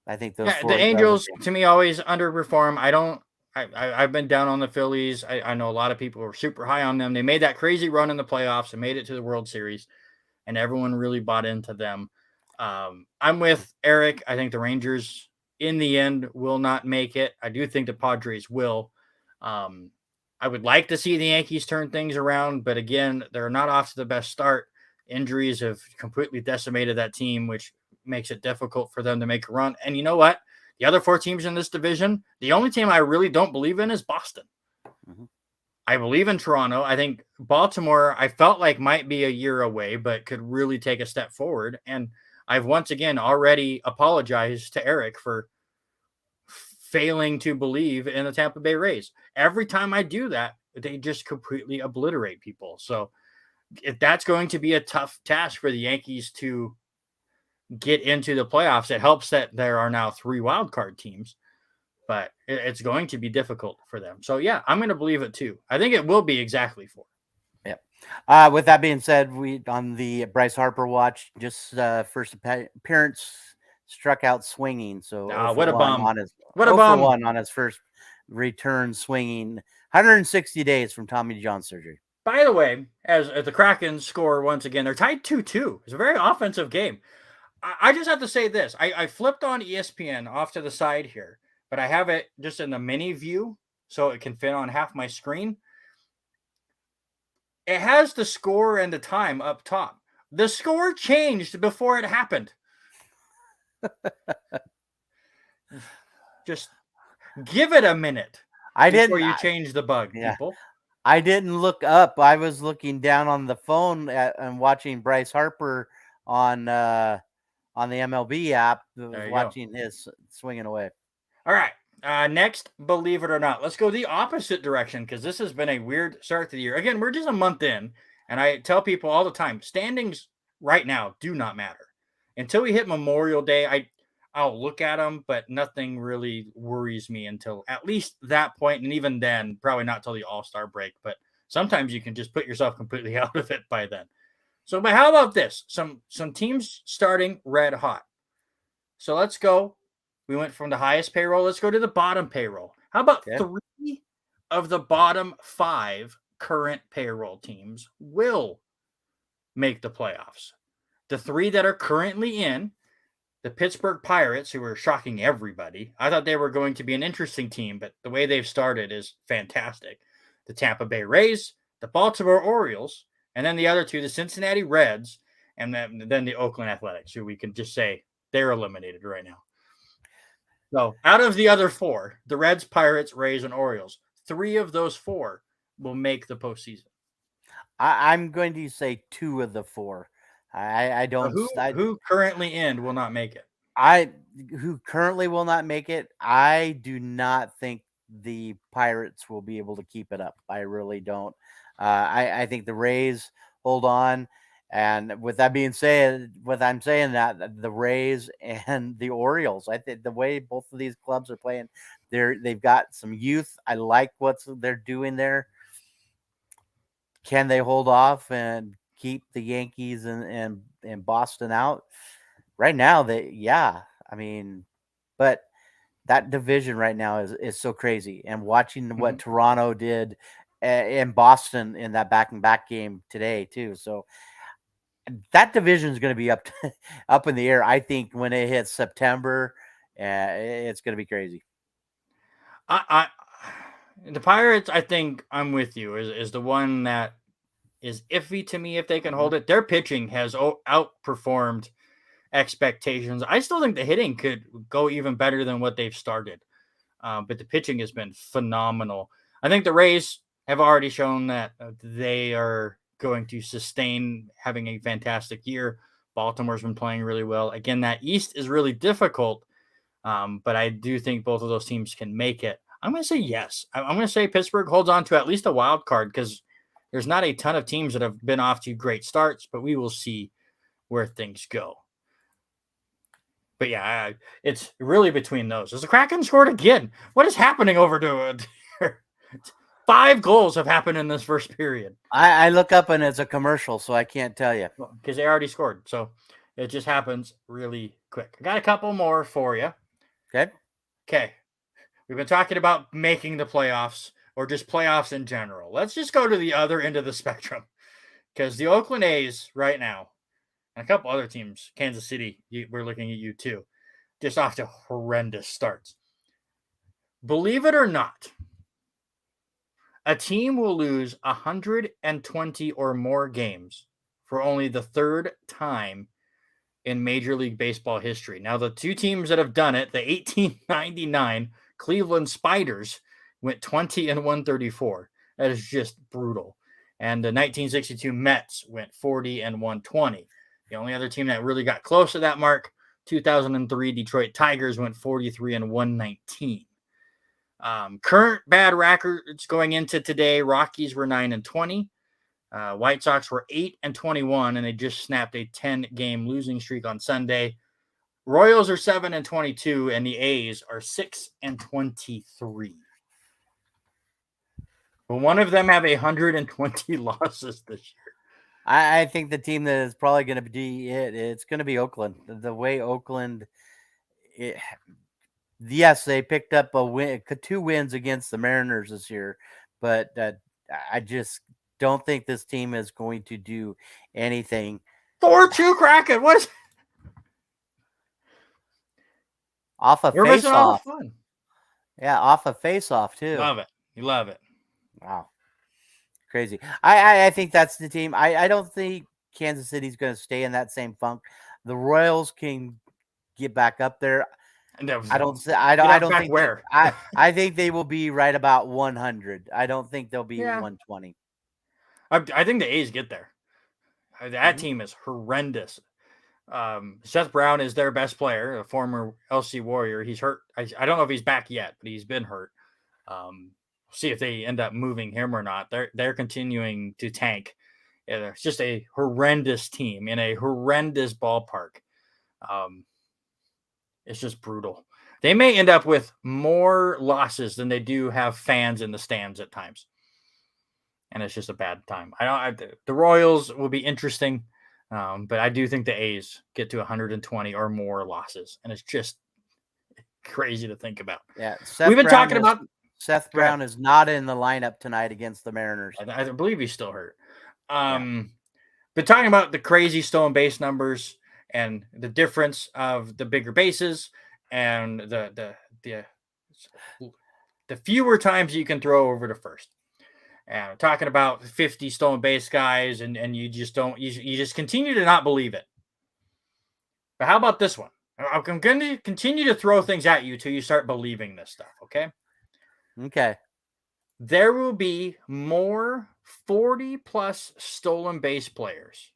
B: I think those 4.
A: The Angels to me always underperform. I've been down on the Phillies. I know a lot of people were super high on them. They made that crazy run in the playoffs and made it to the World Series, and everyone really bought into them. I'm with Eric. I think the Rangers in the end will not make it. I do think the Padres will. I would like to see the Yankees turn things around, but again, they're not off to the best start. Injuries have completely decimated that team, which makes it difficult for them to make a run. And you know what? The other 4 teams in this division, the only team I really don't believe in is Boston. I believe in Toronto. I think Baltimore, I felt like might be a year away, but could really take a step forward. And I've once again already apologized to Eric for failing to believe in the Tampa Bay Rays. Every time I do that, they just completely obliterate people. So if that's going to be a tough task for the Yankees to get into the playoffs, it helps that there are now 3 wild card teams, but it's going to be difficult for them. So yeah, I'm going to believe it too. I think it will be exactly 4.
B: Yep. With that being said, we on the Bryce Harper watch, just first appearance, struck out swinging. So
A: What a bum!
B: What a bum! 1 on his first return swinging. 160 days from Tommy John surgery.
A: By the way, as the Kraken score once again, they're tied 2-2. It's a very offensive game. I just have to say this. I flipped on ESPN off to the side here, but I have it just in the mini view so it can fit on half my screen. It has the score and the time up top. The score changed before it happened. Just give it a minute before you change the bug, people.
B: I didn't look up. I was looking down on the phone and watching Bryce Harper on the MLB app, watching his swinging away.
A: All right. Next, believe it or not, let's go the opposite direction because this has been a weird start to the year. Again, we're just a month in, and I tell people all the time, standings right now do not matter. Until we hit Memorial Day, I'll look at them, but nothing really worries me until at least that point, and even then, probably not till the All-Star break, but sometimes you can just put yourself completely out of it by then. So, but how about this? Some teams starting red hot. So let's go. We went from the highest payroll. Let's go to the bottom payroll. How about 3 of the bottom 5 current payroll teams will make the playoffs? The 3 that are currently in, the Pittsburgh Pirates, who are shocking everybody. I thought they were going to be an interesting team, but the way they've started is fantastic. The Tampa Bay Rays, the Baltimore Orioles, and then the other 2, the Cincinnati Reds, and then the Oakland Athletics, who we can just say they're eliminated right now. So out of the other 4, the Reds, Pirates, Rays, and Orioles, 3 of those 4 will make the postseason.
B: I'm going to say 2 of the 4. I don't.
A: Who currently in will not make it?
B: Who currently will not make it? I do not think the Pirates will be able to keep it up. I really don't. I think the Rays hold on. And with that being said, I'm saying that the Rays and the Orioles, I think the way both of these clubs are playing, they've got some youth. I like what they're doing there. Can they hold off and keep the Yankees and Boston out? Right now, but that division right now is so crazy. And watching what Toronto did in Boston in that back-and-back game today too. So that division is going to be up in the air. I think when it hits September, it's going to be crazy.
A: The Pirates, I think I'm with you, is the one that is iffy to me if they can hold it. Their pitching has outperformed expectations. I still think the hitting could go even better than what they've started. But the pitching has been phenomenal. I think the Rays have already shown that they are going to sustain having a fantastic year. Baltimore's been playing really well. Again, that East is really difficult, but I do think both of those teams can make it. I'm going to say yes. I'm going to say Pittsburgh holds on to at least a wild card because there's not a ton of teams that have been off to great starts, but we will see where things go. But yeah, it's really between those. As the Kraken scored again, what is happening over to 5 goals have happened in this first period.
B: I look up and it's a commercial, so I can't tell you.
A: Because they already scored. So it just happens really quick. I got a couple more for you. Okay. We've been talking about making the playoffs or just playoffs in general. Let's just go to the other end of the spectrum. Because the Oakland A's right now, and a couple other teams, Kansas City, we're looking at you too, just off to horrendous starts. Believe it or not, a team will lose 120 or more games for only the 3rd time in Major League Baseball history. Now, the 2 teams that have done it, the 1899 Cleveland Spiders went 20-134. That is just brutal. And the 1962 Mets went 40-120. The only other team that really got close to that mark, 2003 Detroit Tigers went 43-119. Current bad records going into today: Rockies were 9-20. White Sox were 8-21, and they just snapped a 10-game losing streak on Sunday. Royals are 7-22, and the A's are 6-23. Will one of them have 120 losses this year?
B: I think the team that is probably going to be it's going to be Oakland. The way Oakland, yes, they picked up a win, 2 wins against the Mariners this year, but I just don't think this team is going to do anything.
A: 4-2 Kraken. What is
B: off a
A: You're missing all the
B: face-off?
A: fun.
B: Yeah, off a face-off too.
A: Love it. You love it.
B: Wow. Crazy. I think that's the team. I don't think Kansas City's going to stay in that same funk. The Royals can get back up there. I don't think
A: where.
B: I think they will be right about 100. I don't think they'll be 120.
A: I think the A's get there. That team is horrendous. Seth Brown is their best player, a former LC Warrior. He's hurt. I don't know if he's back yet, but he's been hurt. See if they end up moving him or not. They're continuing to tank. It's just a horrendous team in a horrendous ballpark. It's just brutal. They may end up with more losses than they do have fans in the stands at times, and it's just a bad time. The Royals will be interesting, but I do think the A's get to 120 or more losses, and it's just crazy to think about.
B: Yeah,
A: we've been talking about.
B: Seth Brown is not in the lineup tonight against the Mariners.
A: I believe he's still hurt. But talking about the crazy stolen base numbers and the difference of the bigger bases and the fewer times you can throw over to first. And talking about 50 stolen base guys, and you just don't, you just continue to not believe it. But how about this one? I'm going to continue to throw things at you till you start believing this stuff, okay?
B: Okay.
A: There will be more 40-plus stolen base players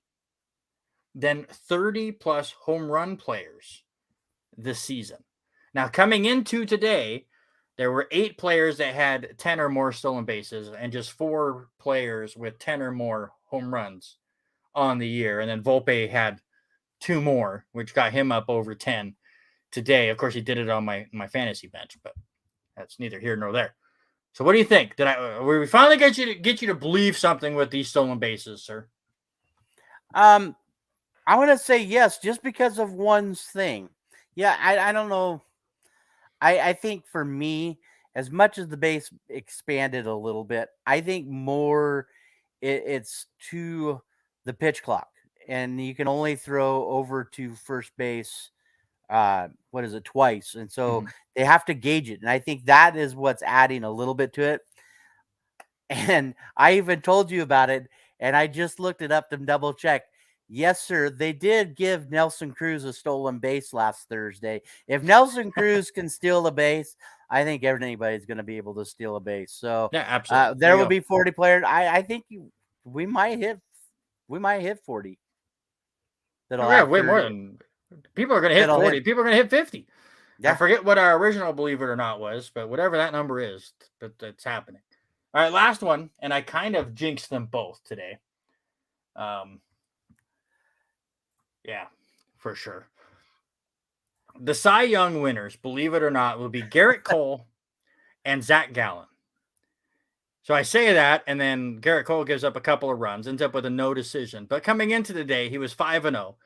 A: than 30-plus home run players this season. Now, coming into today, there were 8 players that had 10 or more stolen bases and just 4 players with 10 or more home runs on the year. And then Volpe had 2 more, which got him up over 10 today. Of course, he did it on my fantasy bench, but that's neither here nor there. So what do you think? Did we finally get you to believe something with these stolen bases, sir?
B: I want to say yes, just because of one thing. Yeah, I don't know. I think for me, as much as the base expanded a little bit, I think more it's to the pitch clock, and you can only throw over to first base. Twice, and so they have to gauge it, and I think that is what's adding a little bit to it. And I even told you about it, and I just looked it up to double check. Yes, sir, they did give Nelson Cruz a stolen base last Thursday. If Nelson Cruz can steal a base, I think anybody's going to be able to steal a base. So
A: yeah, absolutely.
B: There will be 40 players. I think we might hit 40.
A: Way more than. People are going to hit 40. People are going to hit 50. Yeah. I forget what our original Believe It or Not was, but whatever that number is, but it's happening. All right, last one, and I kind of jinxed them both today. Yeah, for sure. The Cy Young winners, believe it or not, will be Garrett Cole and Zach Gallen. So I say that, and then Garrett Cole gives up a couple of runs, ends up with a no decision. But coming into the day, he was 5-0.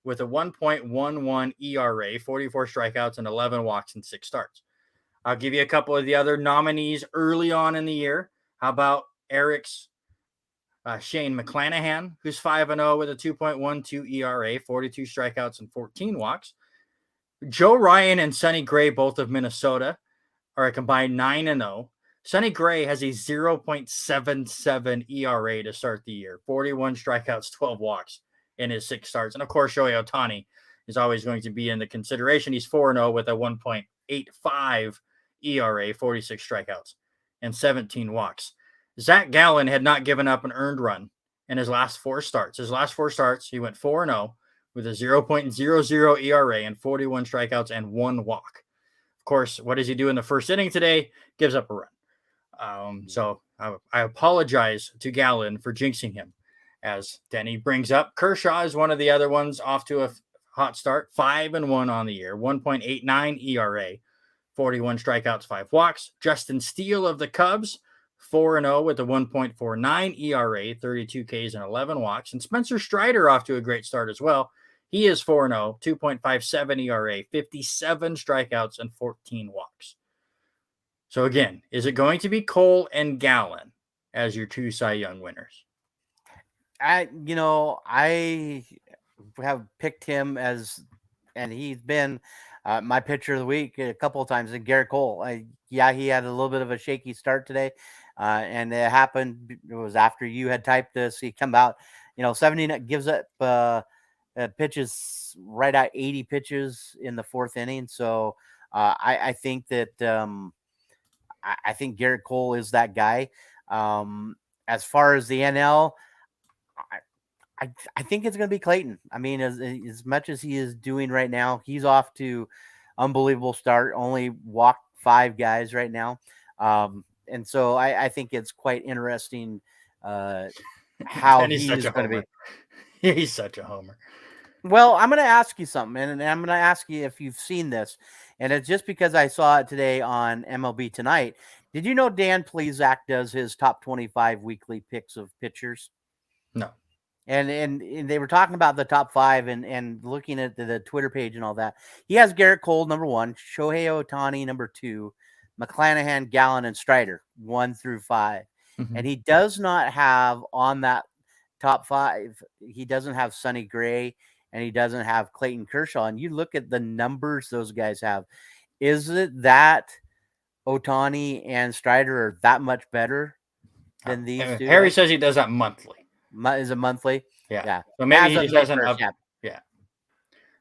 A: With a 1.11 ERA, 44 strikeouts, and 11 walks in 6 starts. I'll give you a couple of the other nominees early on in the year. How about Eric's Shane McClanahan, who's 5-0 with a 2.12 ERA, 42 strikeouts, and 14 walks. Joe Ryan and Sonny Gray, both of Minnesota, are a combined 9-0. Sonny Gray has a 0.77 ERA to start the year, 41 strikeouts, 12 walks in his 6 starts. And of course, Shohei Ohtani is always going to be in the consideration. He's 4-0 with a 1.85 ERA, 46 strikeouts, and 17 walks. Zach Gallen had not given up an earned run in his last 4 starts. His last 4 starts, he went 4-0 with a 0.00 ERA and 41 strikeouts and 1 walk. Of course, what does he do in the first inning today? Gives up a run. So I apologize to Gallen for jinxing him. As Denny brings up, Kershaw is one of the other ones off to a hot start, 5-1 on the year, 1.89 ERA, 41 strikeouts, 5 walks. Justin Steele of the Cubs, 4-0 with a 1.49 ERA, 32 Ks and 11 walks. And Spencer Strider off to a great start as well. He is 4-0, 2.57 ERA, 57 strikeouts and 14 walks. So again, is it going to be Cole and Gallen as your 2 Cy Young winners?
B: I have picked him as, and he's been my pitcher of the week a couple of times. And Garrett Cole, he had a little bit of a shaky start today, and it happened. It was after you had typed this. He come out, 70 gives up pitches right at 80 pitches in the 4th inning. So I think that I think Garrett Cole is that guy. As far as the NL, I think it's going to be Clayton. I mean, as much as he is doing right now, he's off to unbelievable start. Only walked 5 guys right now, and so I think it's quite interesting how he's going to be.
A: He's such a homer.
B: Well, I'm going to ask you something, and I'm going to ask you if you've seen this, and it's just because I saw it today on MLB Tonight. Did you know Dan Plesac does his top 25 weekly picks of pitchers?
A: No.
B: And they were talking about the top 5 and looking at the Twitter page and all that. He has Garrett Cole number 1, Shohei Ohtani number 2, McClanahan, Gallen, and Strider 1 through 5. Mm-hmm. And he does not have on that top 5. He doesn't have Sonny Gray, and he doesn't have Clayton Kershaw. And you look at the numbers those guys have. Is it that Ohtani and Strider are that much better than these two?
A: Harry says he does that monthly.
B: Is it monthly?
A: Yeah. So maybe he just hasn't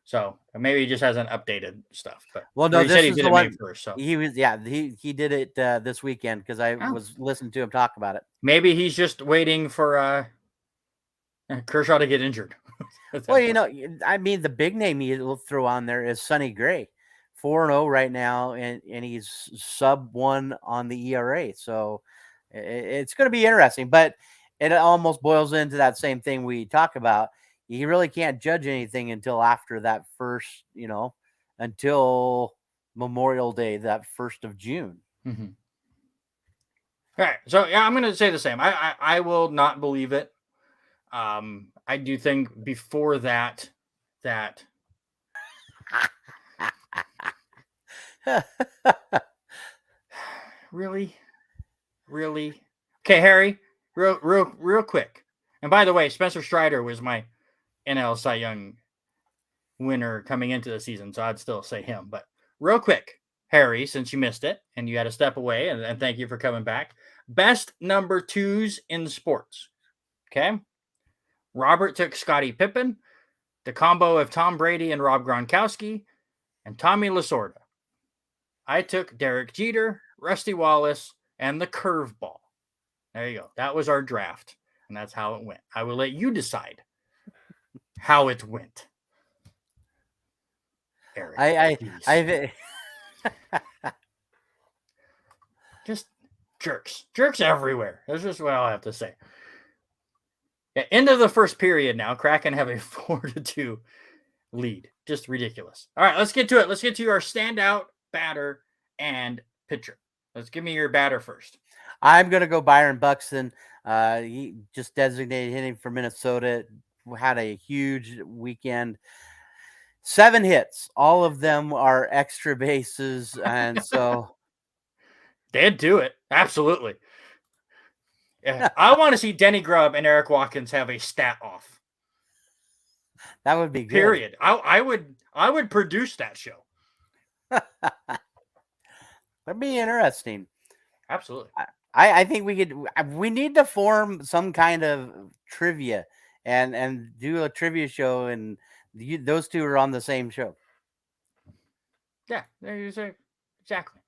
A: So maybe he just hasn't updated stuff. But
B: no,
A: he said he did it May 1st. So
B: he did it this weekend because I was listening to him talk about it.
A: Maybe he's just waiting for Kershaw to get injured.
B: Well, I mean, the big name he'll throw on there is Sonny Gray, 4-0 right now, and he's sub 1 on the ERA. So it's going to be interesting, but it almost boils into that same thing we talk about. You really can't judge anything until after that first, until Memorial Day, that 1st of June.
A: Mm-hmm. All right. So, I'm going to say the same. I will not believe it. I do think before that really? Okay, Harry, real quick. And by the way, Spencer Strider was my NL Cy Young winner coming into the season, so I'd still say him. But real quick, Harry, since you missed it and you had to step away, and thank you for coming back. Best number 2s in sports. Okay. Robert took Scottie Pippen, the combo of Tom Brady and Rob Gronkowski, and Tommy Lasorda. I took Derek Jeter, Rusty Wallace, and the curveball. There you go. That was our draft, and that's how it went. I will let you decide how it went. Eric,
B: I
A: just jerks everywhere. That's just what I'll have to say. Yeah, end of the first period now. Kraken have a 4-2 lead. Just ridiculous. All right, let's get to it. Let's get to our standout batter and pitcher. Let's give me your batter first.
B: I'm going to go Byron Buxton. He just designated hitting for Minnesota. Had a huge weekend. 7 hits. All of them are extra bases. And so
A: they'd do it. Absolutely. Yeah. I want to see Denny Grubb and Eric Watkins have a stat off.
B: That would be good.
A: Period. I would produce that show.
B: That'd be interesting.
A: Absolutely.
B: I think we need to form some kind of trivia and do a trivia show, and those two are on the same show.
A: Yeah, there you say exactly.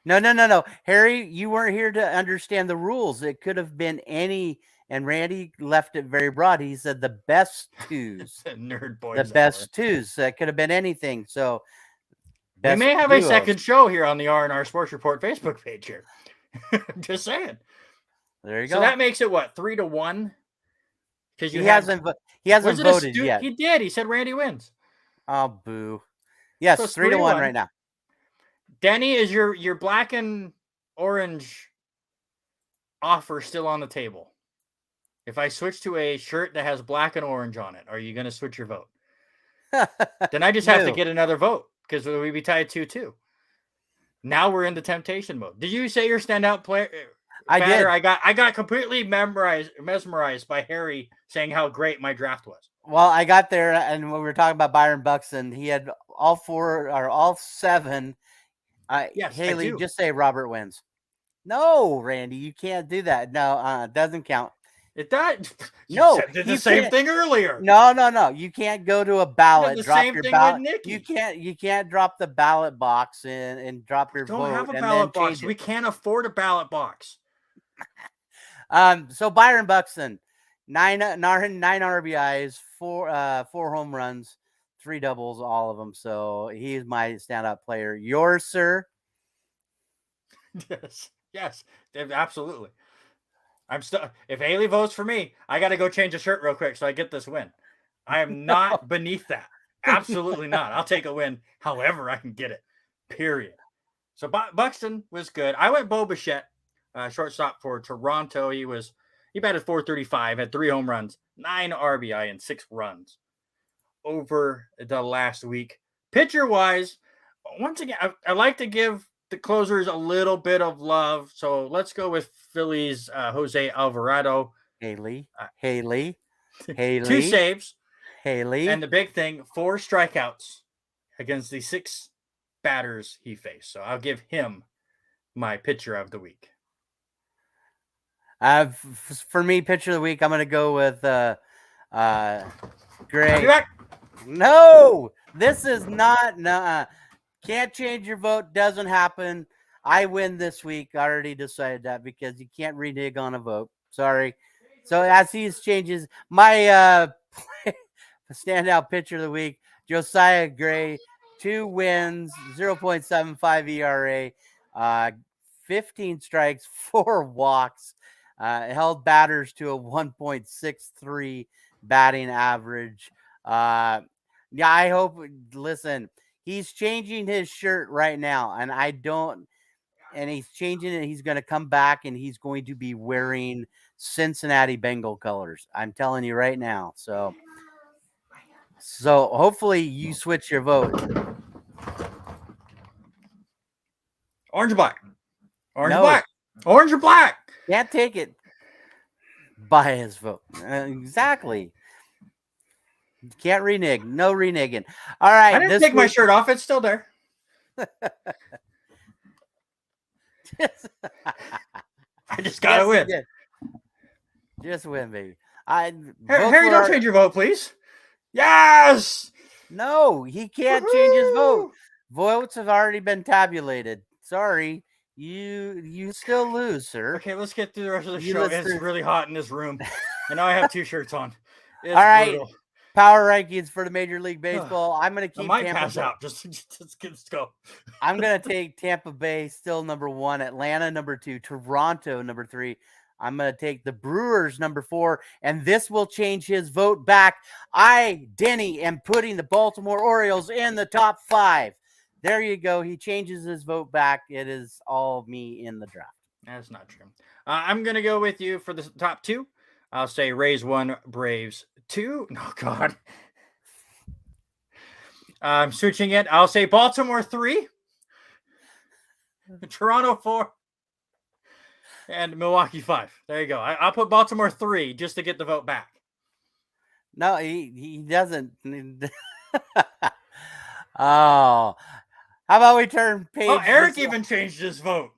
B: No. Harry, you weren't here to understand the rules. It could have been any, and Randy left it very broad. He said the best 2s.
A: Nerd boys.
B: The best 2s. That could have been anything. So
A: We may have a second show here on the R&R Sports Report Facebook page here. Just saying.
B: There you go.
A: So that makes it what, 3-1? Because
B: he hasn't voted yet.
A: He did. He said Randy wins.
B: Oh, boo. Yes, so 3-1 right now.
A: Denny, is your black and orange offer still on the table? If I switch to a shirt that has black and orange on it, are you going to switch your vote? Then I just have to get another vote because we'd be tied 2-2. Now we're in the temptation mode. Did you say your standout player?
B: I did.
A: I got completely mesmerized by Harry saying how great my draft was.
B: Well, I got there, and when we were talking about Byron Buxton, he had all 7.
A: Yes,
B: Haley, just say Robert wins. No, Randy, you can't do that. No, it doesn't count.
A: It does.
B: No,
A: did the same thing earlier.
B: No. You can't go to a ballot.
A: Drop your ballot.
B: You can't drop the ballot box and drop your vote.
A: Don't have a ballot box. We can't afford a ballot box.
B: So Byron Buxton, 9 RBIs, 4 home runs, 3 doubles, all of them. So he's my standout player. Yours, sir?
A: Yes, absolutely. I'm still. If Haley votes for me, I got to go change a shirt real quick so I get this win. I am not beneath that. Absolutely not. I'll take a win however I can get it. Period. So Buxton was good. I went Bo Bichette, shortstop for Toronto. He batted .435, had 3 home runs, 9 RBI, and 6 runs over the last week. Pitcher wise, once again, I like to give the closers a little bit of love. So let's go with Phillies, Jose Alvarado.
B: Haley.
A: 2 saves.
B: Haley.
A: And the big thing, 4 strikeouts against the 6 batters he faced. So I'll give him my pitcher of the week.
B: For me, pitcher of the week, I'm going to go with Gray. No, this is not. Can't change your vote. Doesn't happen. I win this week. I already decided that because you can't renege on a vote. Sorry. So as these changes, my standout pitcher of the week, Josiah Gray, 2 wins, 0.75 ERA, 15 strikes, 4 walks, held batters to a 1.63 batting average. Yeah, I hope. Listen. He's changing his shirt right now, and he's changing it. He's going to come back, and he's going to be wearing Cincinnati Bengal colors. I'm telling you right now. So hopefully you switch your vote.
A: Orange or black? Black. Orange or black?
B: Can't take it by his vote. Exactly. Can't renege. No reneging. All right.
A: I didn't take my shirt off. It's still there. I just got to win.
B: Just win, baby.
A: Harry, don't change your vote, please. Yes.
B: No, he can't change his vote. Votes have already been tabulated. Sorry. You still lose, sir.
A: Okay, let's get through the rest of the show. It's really hot in this room. And now I have 2 shirts on. It's
B: all right.
A: Brutal.
B: Power rankings for the Major League Baseball. I'm going to keep
A: Tampa pass out. Just go.
B: I'm going to take Tampa Bay still number 1, Atlanta number 2, Toronto number 3. I'm going to take the Brewers number 4, and this will change his vote back. Denny, am putting the Baltimore Orioles in the top 5. There you go. He changes his vote back. It is all me in the draft.
A: That's not true. I'm going to go with you for the top 2. I'll say Rays 1, Braves 2. Oh, God. I'm switching it. I'll say Baltimore 3, Toronto 4, and Milwaukee 5. There you go. I'll put Baltimore 3 just to get the vote back.
B: No, he doesn't. Oh. How about we turn page?
A: Oh, Eric even changed his vote.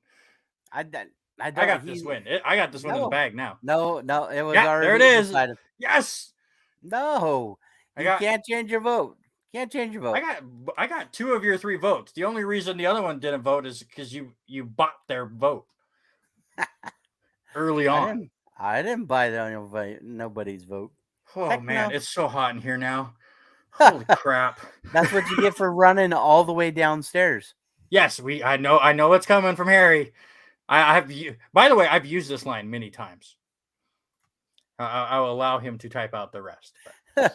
B: I
A: got this win. I got this one in the bag now.
B: No, it was already
A: there it is.
B: Decided.
A: Yes.
B: No, can't change your vote. Can't change your vote.
A: I got 2 of your 3 votes. The only reason the other one didn't vote is because you bought their vote early on.
B: I didn't buy nobody's vote.
A: Oh, man, it's so hot in here now. Holy crap.
B: That's what you get for running all the way downstairs.
A: Yes, I know what's coming from Harry. By the way, I've used this line many times. I'll allow him to type out the rest. Okay.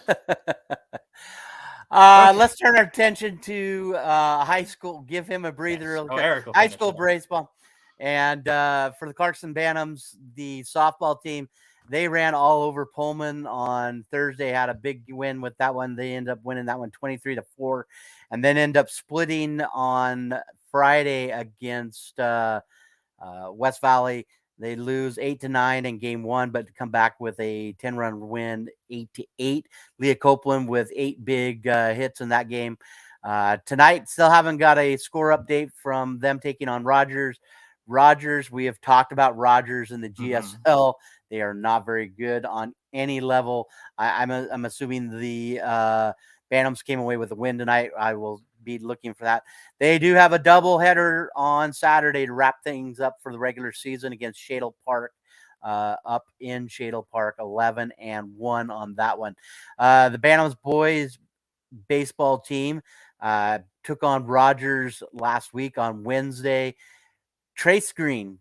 B: Let's turn our attention to high school. Give him a breather.
A: Yes. Eric will
B: High
A: finish
B: school
A: it off.
B: baseball. And for the Clarkson Bantams, the softball team, they ran all over Pullman on Thursday, had a big win with that one. They ended up winning that one 23-4, and then end up splitting on Friday against West Valley. They lose 8-9 in game one, but come back with a 10-run win, 8-8. Leah Copeland with 8 big hits in that game. Tonight, still haven't got a score update from them taking on Rogers. We have talked about Rogers in the GSL. They are not very good on any level. I'm assuming the Bantams came away with a win tonight. I will be looking for that. They do have a doubleheader on Saturday to wrap things up for the regular season against Shadle Park, up in Shadle Park, 11-1 on that one. The Bantams boys baseball team took on Rogers last week on Wednesday. Trace Green,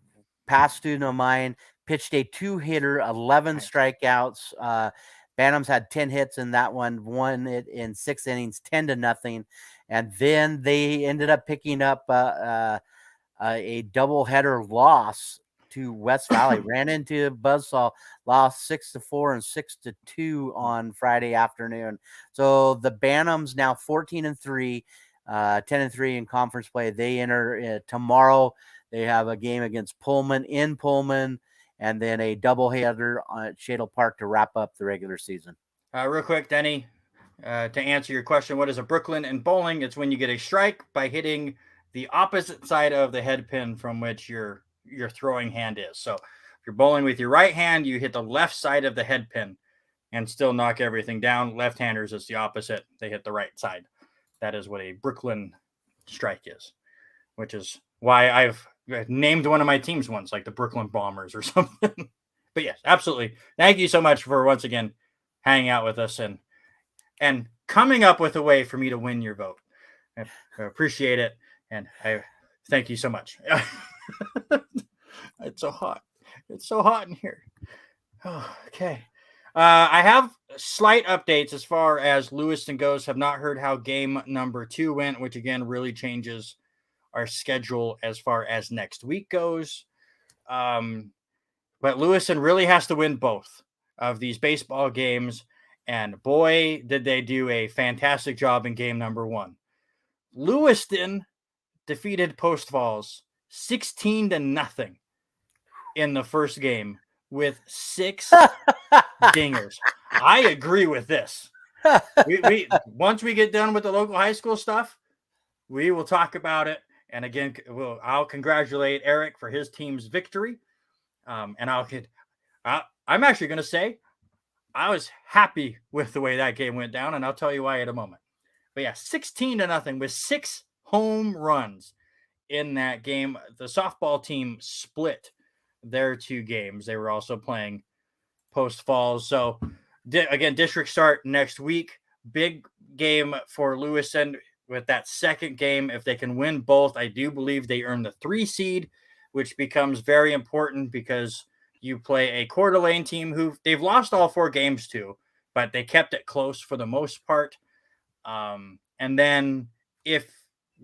B: past student of mine, pitched a 2-hitter, 11 strikeouts. Bantams had 10 hits in that one, won it in 6 innings, 10-0. And then they ended up picking up a doubleheader loss to West Valley. Ran into Buzzsaw, lost 6-4 and 6-2 on Friday afternoon. So the Bantams now 14-3, 10-3 in conference play. They enter tomorrow. They have a game against Pullman in Pullman, and then a doubleheader at Shadle Park to wrap up the regular season.
A: Real quick, Denny, to answer your question, what is a Brooklyn in bowling? It's when you get a strike by hitting the opposite side of the head pin from which your throwing hand is. So if you're bowling with your right hand, you hit the left side of the head pin and still knock everything down. Left-handers, it's the opposite. They hit the right side. That is what a Brooklyn strike is, which is why I've named one of my teams once, like the Brooklyn Bombers or something. But yes, absolutely. Thank you so much for once again hanging out with us and coming up with a way for me to win your vote. I appreciate it, and I thank you so much. It's so hot. It's so hot in here. Oh, okay. I have slight updates as far as Lewiston goes. Have not heard how game number 2 went, which again really changes our schedule as far as next week goes. But Lewiston really has to win both of these baseball games. And boy, did they do a fantastic job in game number 1. Lewiston defeated Post Falls 16-0 in the first game with 6 dingers. I agree with this. We once we get done with the local high school stuff, we will talk about it. And again, I'll congratulate Eric for his team's victory. And I'm actually going to say I was happy with the way that game went down, and I'll tell you why in a moment. But yeah, 16-0 with 6 home runs in that game. The softball team split their 2 games. They were also playing Post Falls. So again, district start next week. Big game for Lewiston with that second game. If they can win both, I do believe they earn the 3 seed, which becomes very important because you play a Coeur d'Alene team who they've lost all 4 games to, but they kept it close for the most part. And then if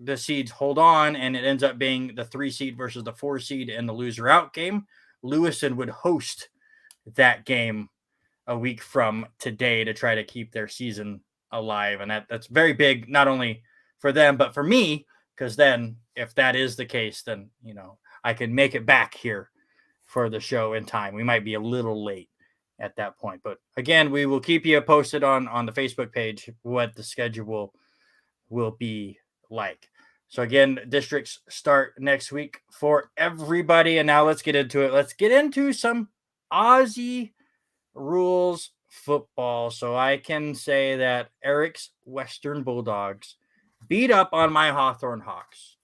A: the seeds hold on and it ends up being the 3 seed versus the 4 seed in the loser out game, Lewiston would host that game a week from today to try to keep their season alive. And that's very big, not only for them, but for me, because then if that is the case, then, I can make it back here for the show in time. We might be a little late at that point, but again, we will keep you posted on the Facebook page what the schedule will be like. So again, districts start next week for everybody. And now let's get into it. Let's get into some Aussie rules football. So I can say that Eric's Western Bulldogs beat up on my Hawthorne Hawks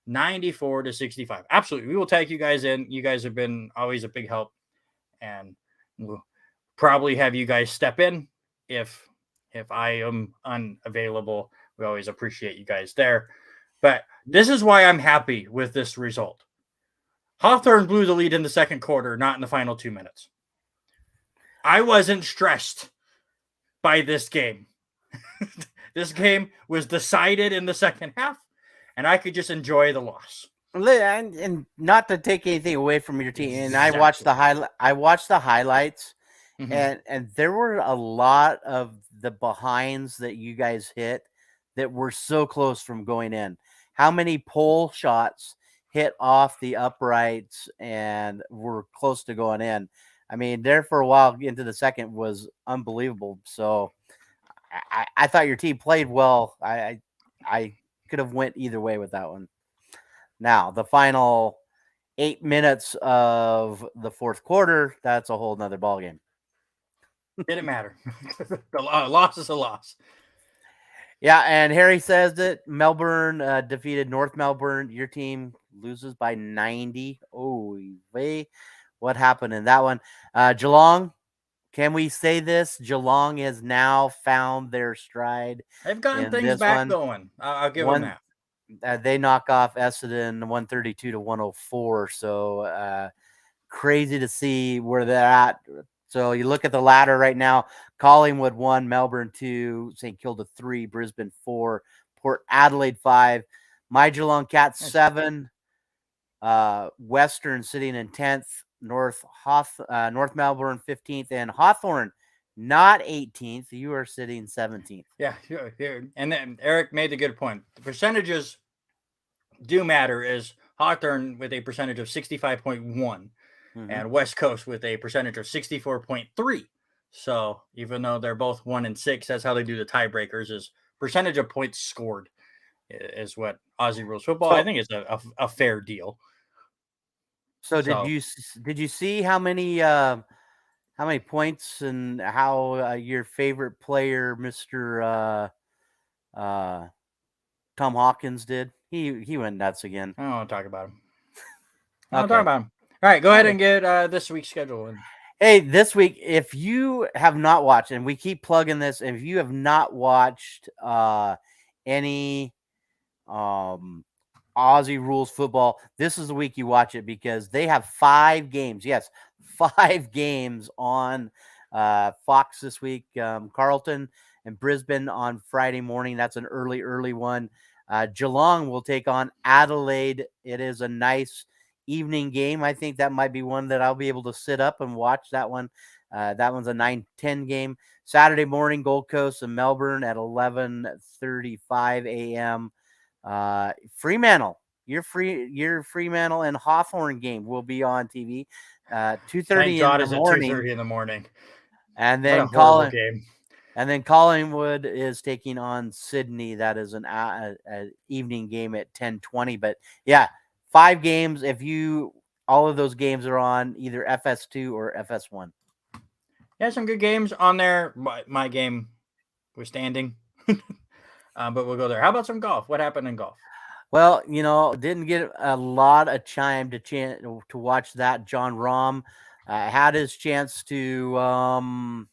A: 94-65. Absolutely. We will tag you guys in. You guys have been always a big help, and we'll probably have you guys step in if if I am unavailable. We always appreciate you guys there. But this is why I'm happy with this result. Hawthorne blew the lead in the second quarter, not in the final 2 minutes. I wasn't stressed by this game. This game was decided in the second half, and I could just enjoy the loss.
B: And not to take anything away from your team, and
A: Exactly.
B: I watched the highlights,
A: Mhm.
B: and there were a lot of the behinds that you guys hit that were so close from going in. How many pole shots hit off the uprights and were close to going in? I mean, there for a while into the second was unbelievable. So I thought your team played well. I could have went either way with that one. Now, the final 8 minutes of the fourth quarter, that's a whole nother ballgame.
A: Didn't matter. The loss is a loss.
B: Yeah, and Harry says that Melbourne defeated North Melbourne. Your team loses by 90. Oh, wait. What happened in that one? Geelong, can we say this? Geelong has now found their stride.
A: They've gotten
B: In
A: things
B: this
A: back
B: one,
A: going. I'll give them that.
B: they knock off Essendon 132 to 104. So crazy to see where they're at. So you look at the ladder right now. Collingwood 1, Melbourne 2, St. Kilda 3, Brisbane 4, Port Adelaide 5, my Geelong Cats 7, Western sitting in 10th, North Melbourne 15th, and Hawthorn not 18th. You are sitting 17th.
A: Yeah, and then Eric made a good point. The percentages do matter. Is Hawthorn with a percentage of 65.1 and West Coast with a percentage of 64.3. So even though they're both 1 and 6, that's how they do the tiebreakers. Is percentage of points scored is what Aussie rules football. I think is a fair deal.
B: So did you see how many points and how your favorite player, Mr. Tom Hawkins, did? He went nuts again.
A: I don't want to talk about him. I don't talk about him. All right, go ahead and get this week's schedule.
B: Hey, this week, if you have not watched, and we keep plugging this, if you have not watched any Aussie rules football, this is the week you watch it because they have 5 games. Yes, 5 games on Fox this week. Carlton and Brisbane on Friday morning. That's an early one. Geelong will take on Adelaide. It is a nice evening game. I think that might be one that I'll be able to sit up and watch that one. That one's a 9-10 game. Saturday morning, Gold Coast and Melbourne at 11:35 a.m. Fremantle, your Fremantle and Hawthorn game will be on TV. 2:30 in the morning.
A: 2:30 in the morning.
B: And then Collingwood is taking on Sydney. That is an evening game at 10:20. But yeah, 5 games. All of those games are on either FS2 or FS1.
A: Yeah, some good games on there. My game was standing. But we'll go there. How about some golf? What happened in golf?
B: Well, didn't get a lot of time to watch that. John Rahm had his chance to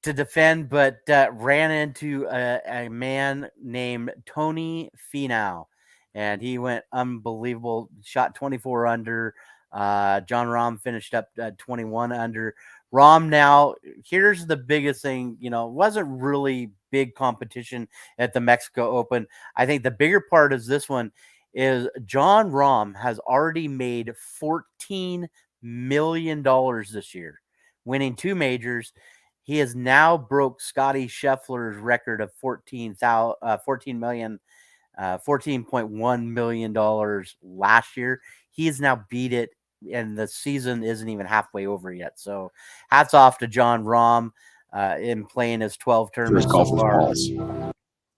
B: defend, but ran into a man named Tony Finau, and he went unbelievable. Shot 24 under. John Rahm finished up 21 under. Rahm now, here's the biggest thing, wasn't really big competition at the Mexico Open. I think the bigger part is this one is John Rahm has already made $14 million this year, winning 2 majors. He has now broke Scotty Scheffler's record of $14.1 million last year. He has now beat it, and the season isn't even halfway over yet. So hats off to John Rahm in playing his 12 tournaments so far.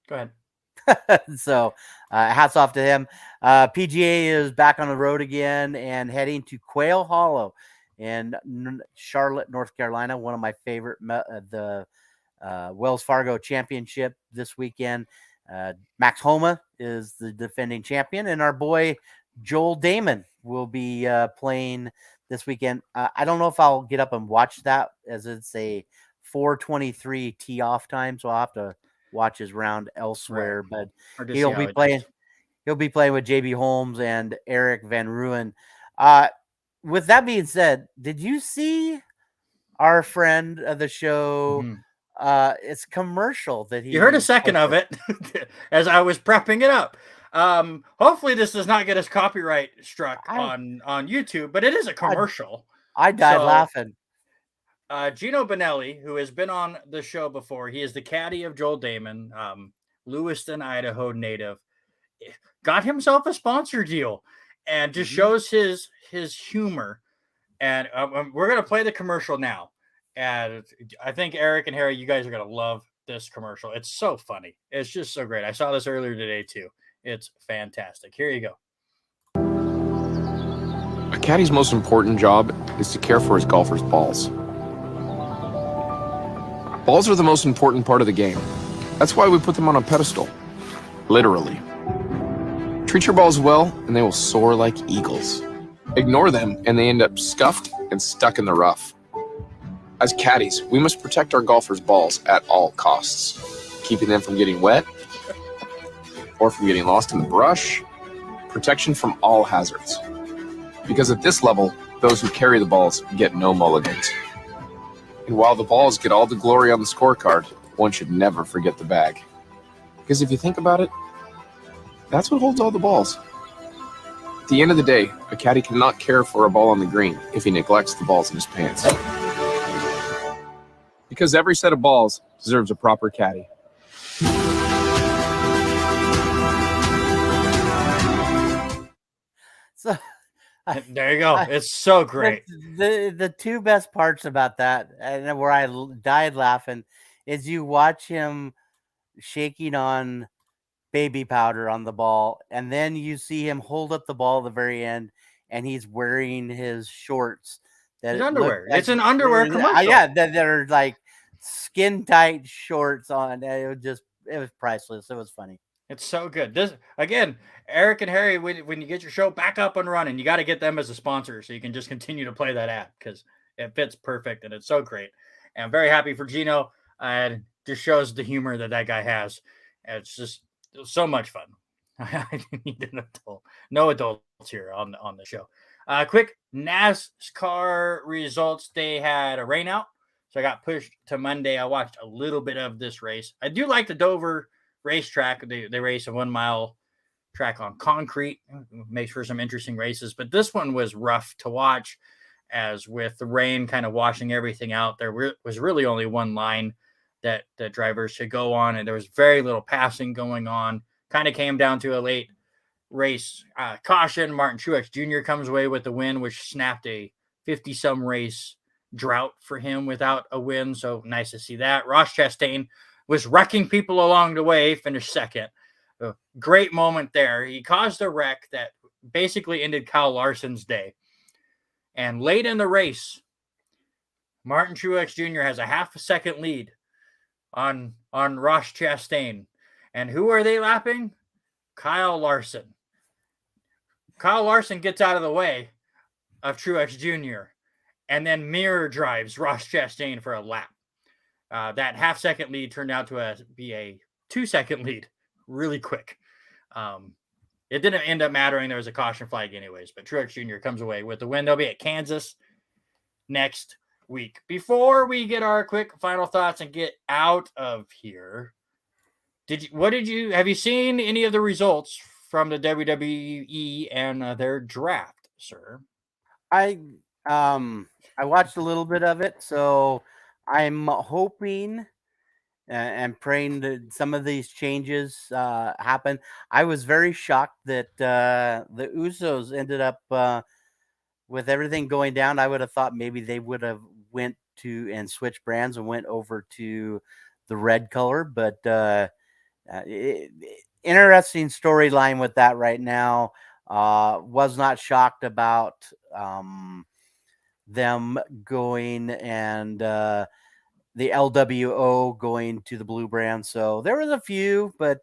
A: Go ahead.
B: So hats off to him. PGA is back on the road again and heading to Quail Hollow in Charlotte, North Carolina. One of my favorite, the Wells Fargo Championship this weekend. Max Homa is the defending champion, and our boy Joel Damon will be playing this weekend. I don't know if I'll get up and watch that, as it's a 4:23 tee off time, so I'll have to watch his round elsewhere. But
A: Or just
B: he'll
A: see how
B: be
A: he
B: playing.
A: does.
B: He'll be playing with JB Holmes and Eric Van Ruin. With that being said, did you see our friend of the show?
A: Mhm.
B: It's commercial that he.
A: You heard a second of it as I was prepping it up. Hopefully this does not get us copyright struck on YouTube, but it is a commercial.
B: I died laughing.
A: Gino Bonelli, who has been on the show before, he is the caddy of Joel Damon, Lewiston, Idaho native, got himself a sponsor deal and just shows his humor. And we're going to play the commercial now. And I think Eric and Harry, you guys are going to love this commercial. It's so funny. It's just so great. I saw this earlier today too. It's fantastic. Here you go.
E: A caddy's most important job is to care for his golfers' balls. Balls are the most important part of the game. That's why we put them on a pedestal. Literally. Treat your balls well, and they will soar like eagles. Ignore them, and they end up scuffed and stuck in the rough. As caddies, we must protect our golfers' balls at all costs, keeping them from getting wet or from getting lost in the brush, protection from all hazards. Because at this level, those who carry the balls get no mulligans. And while the balls get all the glory on the scorecard, one should never forget the bag. Because if you think about it, that's what holds all the balls. At the end of the day, a caddy cannot care for a ball on the green if he neglects the balls in his pants. Because every set of balls deserves a proper caddy.
B: So
A: there you go. It's so great.
B: The two best parts about that, and where I died laughing, is you watch him shaking on baby powder on the ball, and then you see him hold up the ball at the very end, and he's wearing his shorts.
A: His underwear. It's an underwear commercial.
B: Yeah, that are like skin tight shorts on. It was priceless. It was funny.
A: It's so good. This again, Eric and Harry, when you get your show back up and running, you got to get them as a sponsor so you can just continue to play that ad because it fits perfect and it's so great. And I'm very happy for Gino. And just shows the humor that guy has. And it's just so much fun. I need an adult. No adults here on the show. Quick NASCAR results. They had a rain out, so I got pushed to Monday. I watched a little bit of this race. I do like the Dover racetrack. They race a 1 mile track on concrete. Makes for some interesting races, but this one was rough to watch as with the rain kind of washing everything out. There was really only one line that the drivers should go on, and there was very little passing going on. Kind of came down to a late race caution. Martin Truex Jr. comes away with the win, which snapped a 50-some race drought for him without a win. So nice to see that. Ross Chastain was wrecking people along the way, finished second. A great moment there. He caused a wreck that basically ended Kyle Larson's day. And late in the race, Martin Truex Jr. has a half a second lead on Ross Chastain. And who are they lapping? Kyle Larson. Kyle Larson gets out of the way of Truex Jr. and then mirror drives Ross Chastain for a lap. That half second lead turned out to be a 2 second lead really quick. It didn't end up mattering. There was a caution flag anyways, but Truex Jr. comes away with the win. They'll be at Kansas next week. Before we get our quick final thoughts and get out of here, have you seen any of the results from the WWE and their draft, sir?
B: I watched a little bit of it, so I'm hoping and praying that some of these changes happen. I was very shocked that the Usos ended up with everything going down. I would have thought maybe they would have went to and switched brands and went over to the red color, but interesting storyline with that right now. Was not shocked about them going and the LWO going to the blue brand. So there was a few, but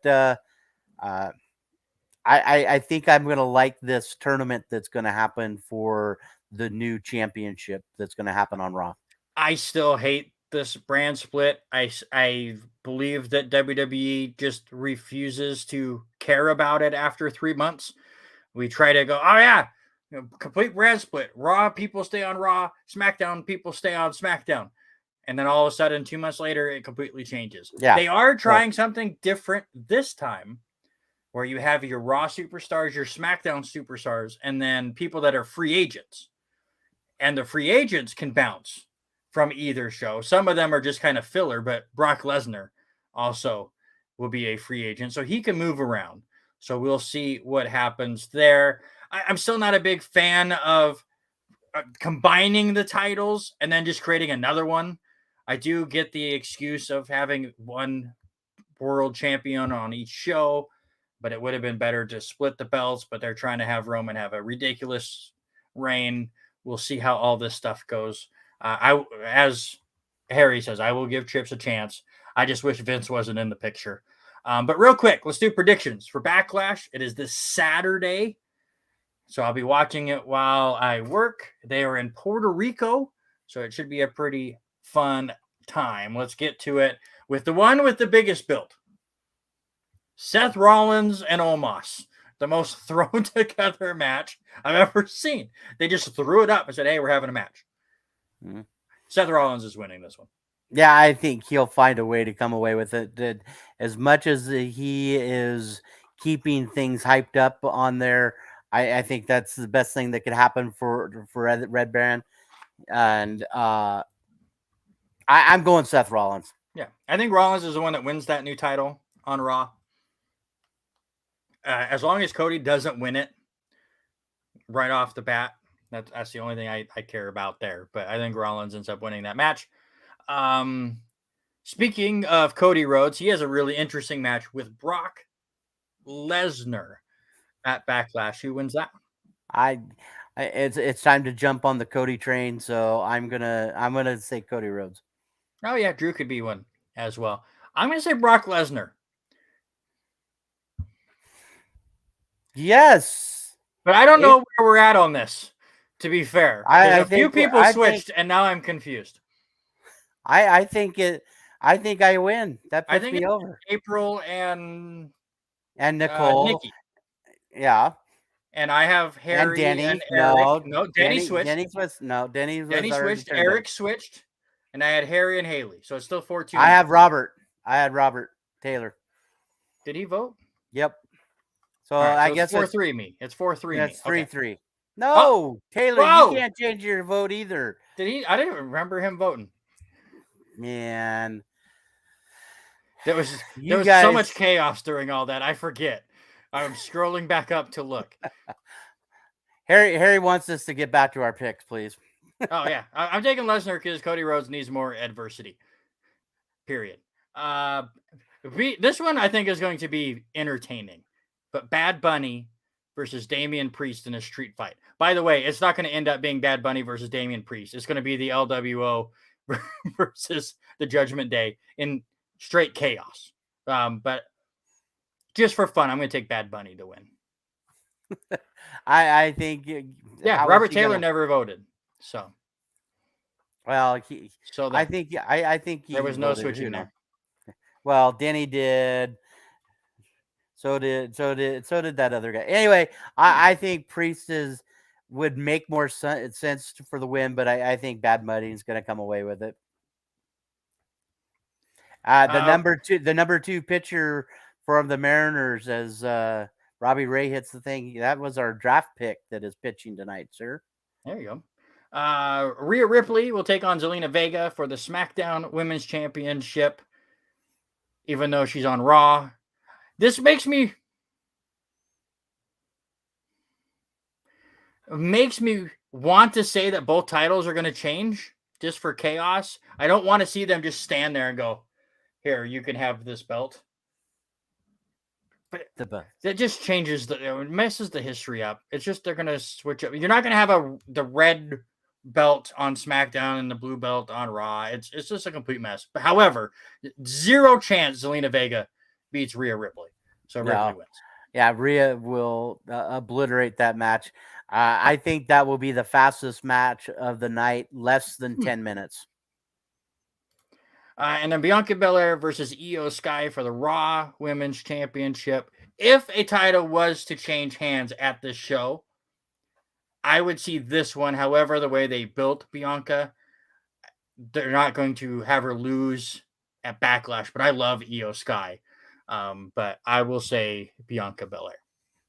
B: I think I'm going to like this tournament that's going to happen for the new championship that's going to happen on Raw.
A: I still hate this brand split. I believe that WWE just refuses to care about it after 3 months. We try to go, oh yeah, complete brand split. Raw people stay on Raw, SmackDown people stay on SmackDown. And then all of a sudden, 2 months later, it completely changes.
B: Yeah.
A: They are trying something different this time, where you have your Raw superstars, your SmackDown superstars, and then people that are free agents. And the free agents can bounce from either show. Some of them are just kind of filler, but Brock Lesnar also will be a free agent, so he can move around. So we'll see what happens there. I'm still not a big fan of combining the titles and then just creating another one. I do get the excuse of having one world champion on each show, but it would have been better to split the belts. But they're trying to have Roman have a ridiculous reign. We'll see how all this stuff goes. As Harry says, I will give Trips a chance. I just wish Vince wasn't in the picture. But real quick, let's do predictions for Backlash. It is this Saturday, so I'll be watching it while I work. They are in Puerto Rico, so it should be a pretty fun time. Let's get to it with the one with the biggest build. Seth Rollins and Omos. The most thrown together match I've ever seen. They just threw it up and said, hey, we're having a match. Mm-hmm. Seth Rollins is winning this one.
B: Yeah, I think he'll find a way to come away with it. As much as he is keeping things hyped up on there, I think that's the best thing that could happen for Red Baron. And I'm going Seth Rollins.
A: Yeah, I think Rollins is the one that wins that new title on Raw. As long as Cody doesn't win it right off the bat, that's the only thing I care about there. But I think Rollins ends up winning that match. Speaking of Cody Rhodes, he has a really interesting match with Brock Lesnar at Backlash. Who wins that?
B: It's time to jump on the Cody train, so I'm gonna say Cody Rhodes.
A: Oh yeah, Drew could be one as well. I'm gonna say Brock Lesnar.
B: Yes,
A: but I don't know where we're at on this. To be fair, a few people switched, and now I'm confused.
B: I think I win. That puts me over.
A: April and
B: Nicole,
A: Nikki.
B: Yeah.
A: And I have Harry
B: and Denny.
A: And Eric. No, Denny switched.
B: Denny
A: switched. Eric switched, and I had Harry and Haley. So it's still 4-2.
B: I had Robert Taylor.
A: Did he vote?
B: Yep. So
A: right,
B: I guess
A: it's 4-3 me. It's 4-3
B: That's
A: me.
B: 3-3. No, Taylor, you can't change your vote either.
A: Did he? I didn't remember him voting.
B: Man,
A: there was so much chaos during all that. I forget. I'm scrolling back up to look.
B: Harry wants us to get back to our picks, please.
A: Oh yeah, I'm taking Lesnar because Cody Rhodes needs more adversity. Period. This one I think is going to be entertaining, but Bad Bunny versus Damian Priest in a street fight. By the way, it's not going to end up being Bad Bunny versus Damian Priest. It's going to be the LWO versus the Judgment Day in straight chaos. But just for fun, I'm going to take Bad Bunny to win.
B: I think.
A: Yeah, Robert Taylor never voted. So.
B: Well, I think
A: there was no switching there.
B: Well, Denny did. So did that other guy. Anyway, I think Priest would make more sense for the win, but I think Bad Bunny is going to come away with it. The number two pitcher from the Mariners, as Robbie Ray hits the thing, that was our draft pick that is pitching tonight, sir.
A: There you go. Rhea Ripley will take on Zelina Vega for the SmackDown Women's Championship, even though she's on Raw. This makes me want to say that both titles are going to change just for chaos. I don't want to see them just stand there and go, here, you can have this belt. But that just changes it messes the history up. It's just they're going to switch up. You're not going to have the red belt on SmackDown and the blue belt on Raw. It's just a complete mess. But however, zero chance Zelina Vega beats Rhea Ripley. So Ripley wins.
B: Yeah, Rhea will obliterate that match. I think that will be the fastest match of the night, less than 10 minutes.
A: And then Bianca Belair versus Io Sky for the Raw Women's Championship. If a title was to change hands at this show, I would see this one. However, the way they built Bianca, they're not going to have her lose at Backlash. But I love Io Sky. But I will say Bianca Belair.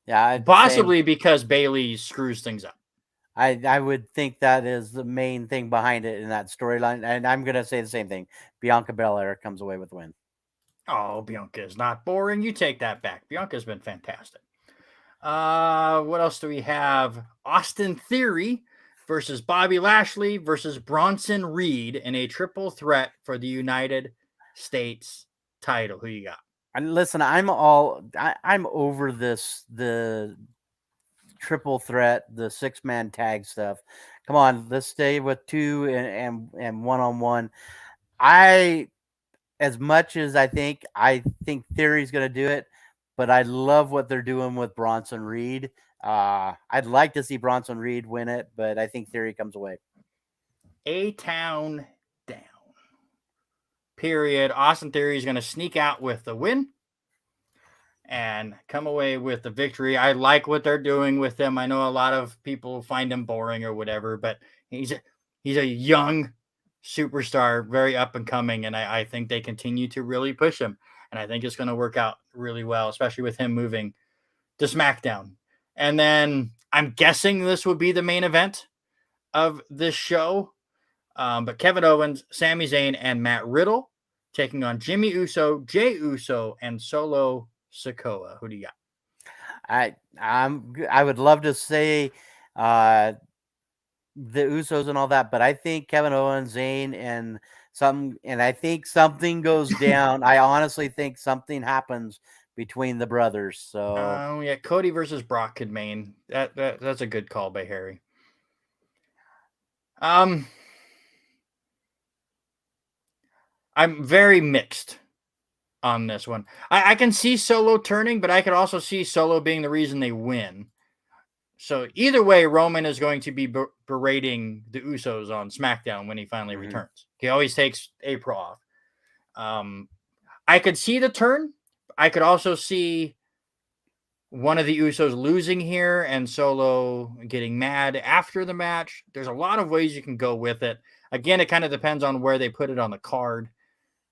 B: Yeah,
A: Possibly because Bayley screws things up.
B: I would think that is the main thing behind it in that storyline, and I'm gonna say the same thing. Bianca Belair comes away with the win.
A: Oh, Bianca is not boring. You take that back. Bianca's been fantastic. What else do we have? Austin Theory versus Bobby Lashley versus Bronson Reed in a triple threat for the United States title. Who you got?
B: And listen, I'm over the triple threat, the 6-man tag stuff. Come on, let's stay with 2 and 1-on-1. As much as I think Theory's going to do it, but I love what they're doing with Bronson Reed. I'd like to see Bronson Reed win it, but I think Theory comes away.
A: A-Town down. Period. Austin Theory is going to sneak out with the win and come away with the victory. I like what they're doing with him. I know a lot of people find him boring or whatever, but he's a young superstar, very up and coming, and I think they continue to really push him. And I think it's going to work out really well, especially with him moving to SmackDown. And then I'm guessing this would be the main event of this show. But Kevin Owens, Sami Zayn, and Matt Riddle taking on Jimmy Uso, Jey Uso, and Solo Sikoa. Who do you got?
B: I would love to say the Usos and all that, but I think Kevin Owens, Zayn, and I think something goes down. I honestly think something happens between the brothers. So
A: yeah, Cody versus Brock could main. That's a good call by Harry. I'm very mixed on this one. I can see Solo turning, but I could also see Solo being the reason they win. So either way, Roman is going to be berating the Usos on SmackDown when he finally returns. He always takes April off. I could see the turn. I could also see one of the Usos losing here and Solo getting mad after the match. There's a lot of ways you can go with it. Again, it kind of depends on where they put it on the card,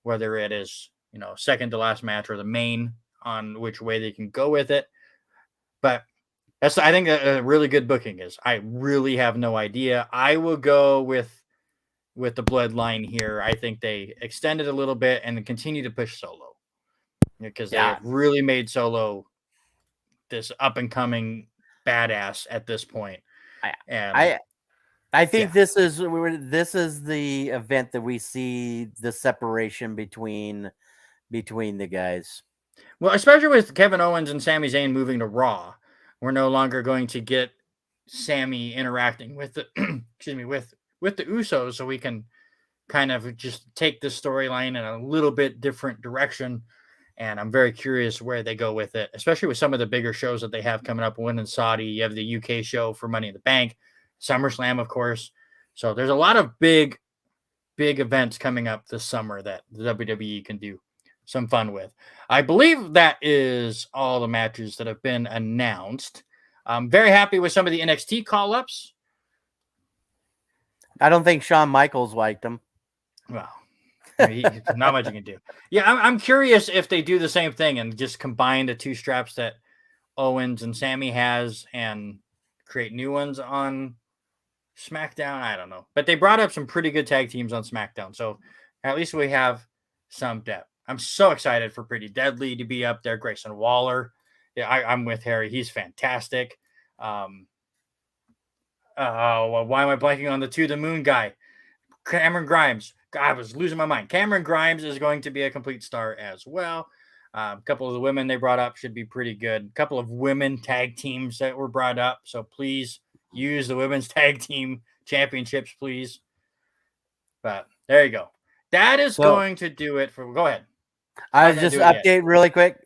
A: whether it is, second to last match or the main, on which way they can go with it. But I think a really good booking is. I really have no idea. I will go with the bloodline here. I think they extend it a little bit and continue to push Solo because they have really made Solo this up and coming badass at this point.
B: I think this is the event that we see the separation between the guys.
A: Well, especially with Kevin Owens and Sami Zayn moving to Raw, we're no longer going to get Sami interacting with the with the Usos, so we can kind of just take this storyline in a little bit different direction. And I'm very curious where they go with it, especially with some of the bigger shows that they have coming up. One in Saudi, you have the UK show for Money in the Bank, SummerSlam, of course. So there's a lot of big events coming up this summer that the WWE can do some fun with. I believe that is all the matches that have been announced. I'm very happy with some of the NXT call-ups.
B: I don't think Shawn Michaels liked them.
A: Well, not much you can do. Yeah, I'm curious if they do the same thing and just combine the 2 straps that Owens and Sami has and create new ones on SmackDown. I don't know. But they brought up some pretty good tag teams on SmackDown. So at least we have some depth. I'm so excited for Pretty Deadly to be up there. Grayson Waller. Yeah, I'm with Harry. He's fantastic. Why am I blanking on the To the Moon guy? Cameron Grimes. God, I was losing my mind. Cameron Grimes is going to be a complete star as well. A couple of the women they brought up should be pretty good. A couple of women tag teams that were brought up. So please use the women's tag team championships, please. But there you go. That is going to do it for. Go ahead.
B: I was just update really quick.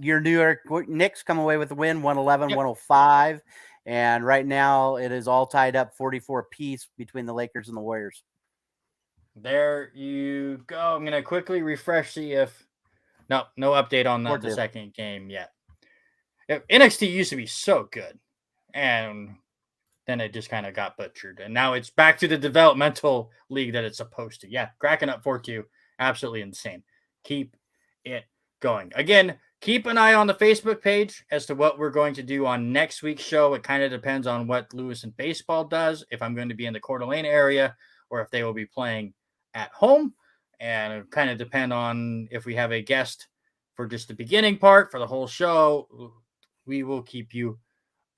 B: Your New York Knicks come away with the win, 111-105. And right now it is all tied up 44 apiece between the Lakers and the Warriors.
A: There you go. I'm going to quickly refresh, see if... No update on the
B: Forgive.
A: second game yet. NXT used to be so good, and then it just kind of got butchered. And now it's back to the developmental league that it's supposed to. Yeah, cracking up 4-2. Absolutely insane. Keep it going. Again, keep an eye on the Facebook page as to what we're going to do on next week's show. It kind of depends on what Lewis and Baseball does, if I'm going to be in the Coeur d'Alene area or if they will be playing at home. And it kind of depend on if we have a guest for just the beginning part, for the whole show. We will keep you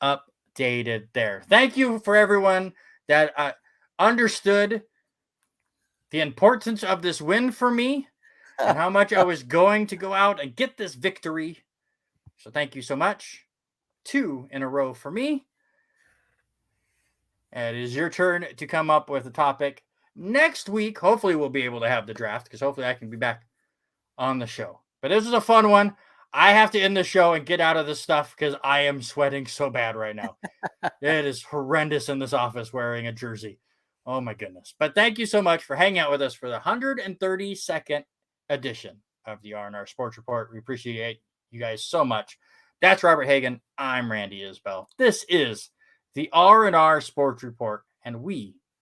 A: updated there. Thank you for everyone that understood the importance of this win for me and how much I was going to go out and get this victory. So thank you so much. 2 in a row for me. And it is your turn to come up with a topic. Next week, hopefully we'll be able to have the draft, because hopefully I can be back on the show. But this is a fun one. I have to end the show and get out of this stuff because I am sweating so bad right now. It is horrendous in this office wearing a jersey. Oh my goodness. But thank you so much for hanging out with us for the 132nd edition of the R&R Sports Report. We appreciate you guys so much. That's Robert Hagan. I'm Randy Isbell. This is the R&R Sports Report, and we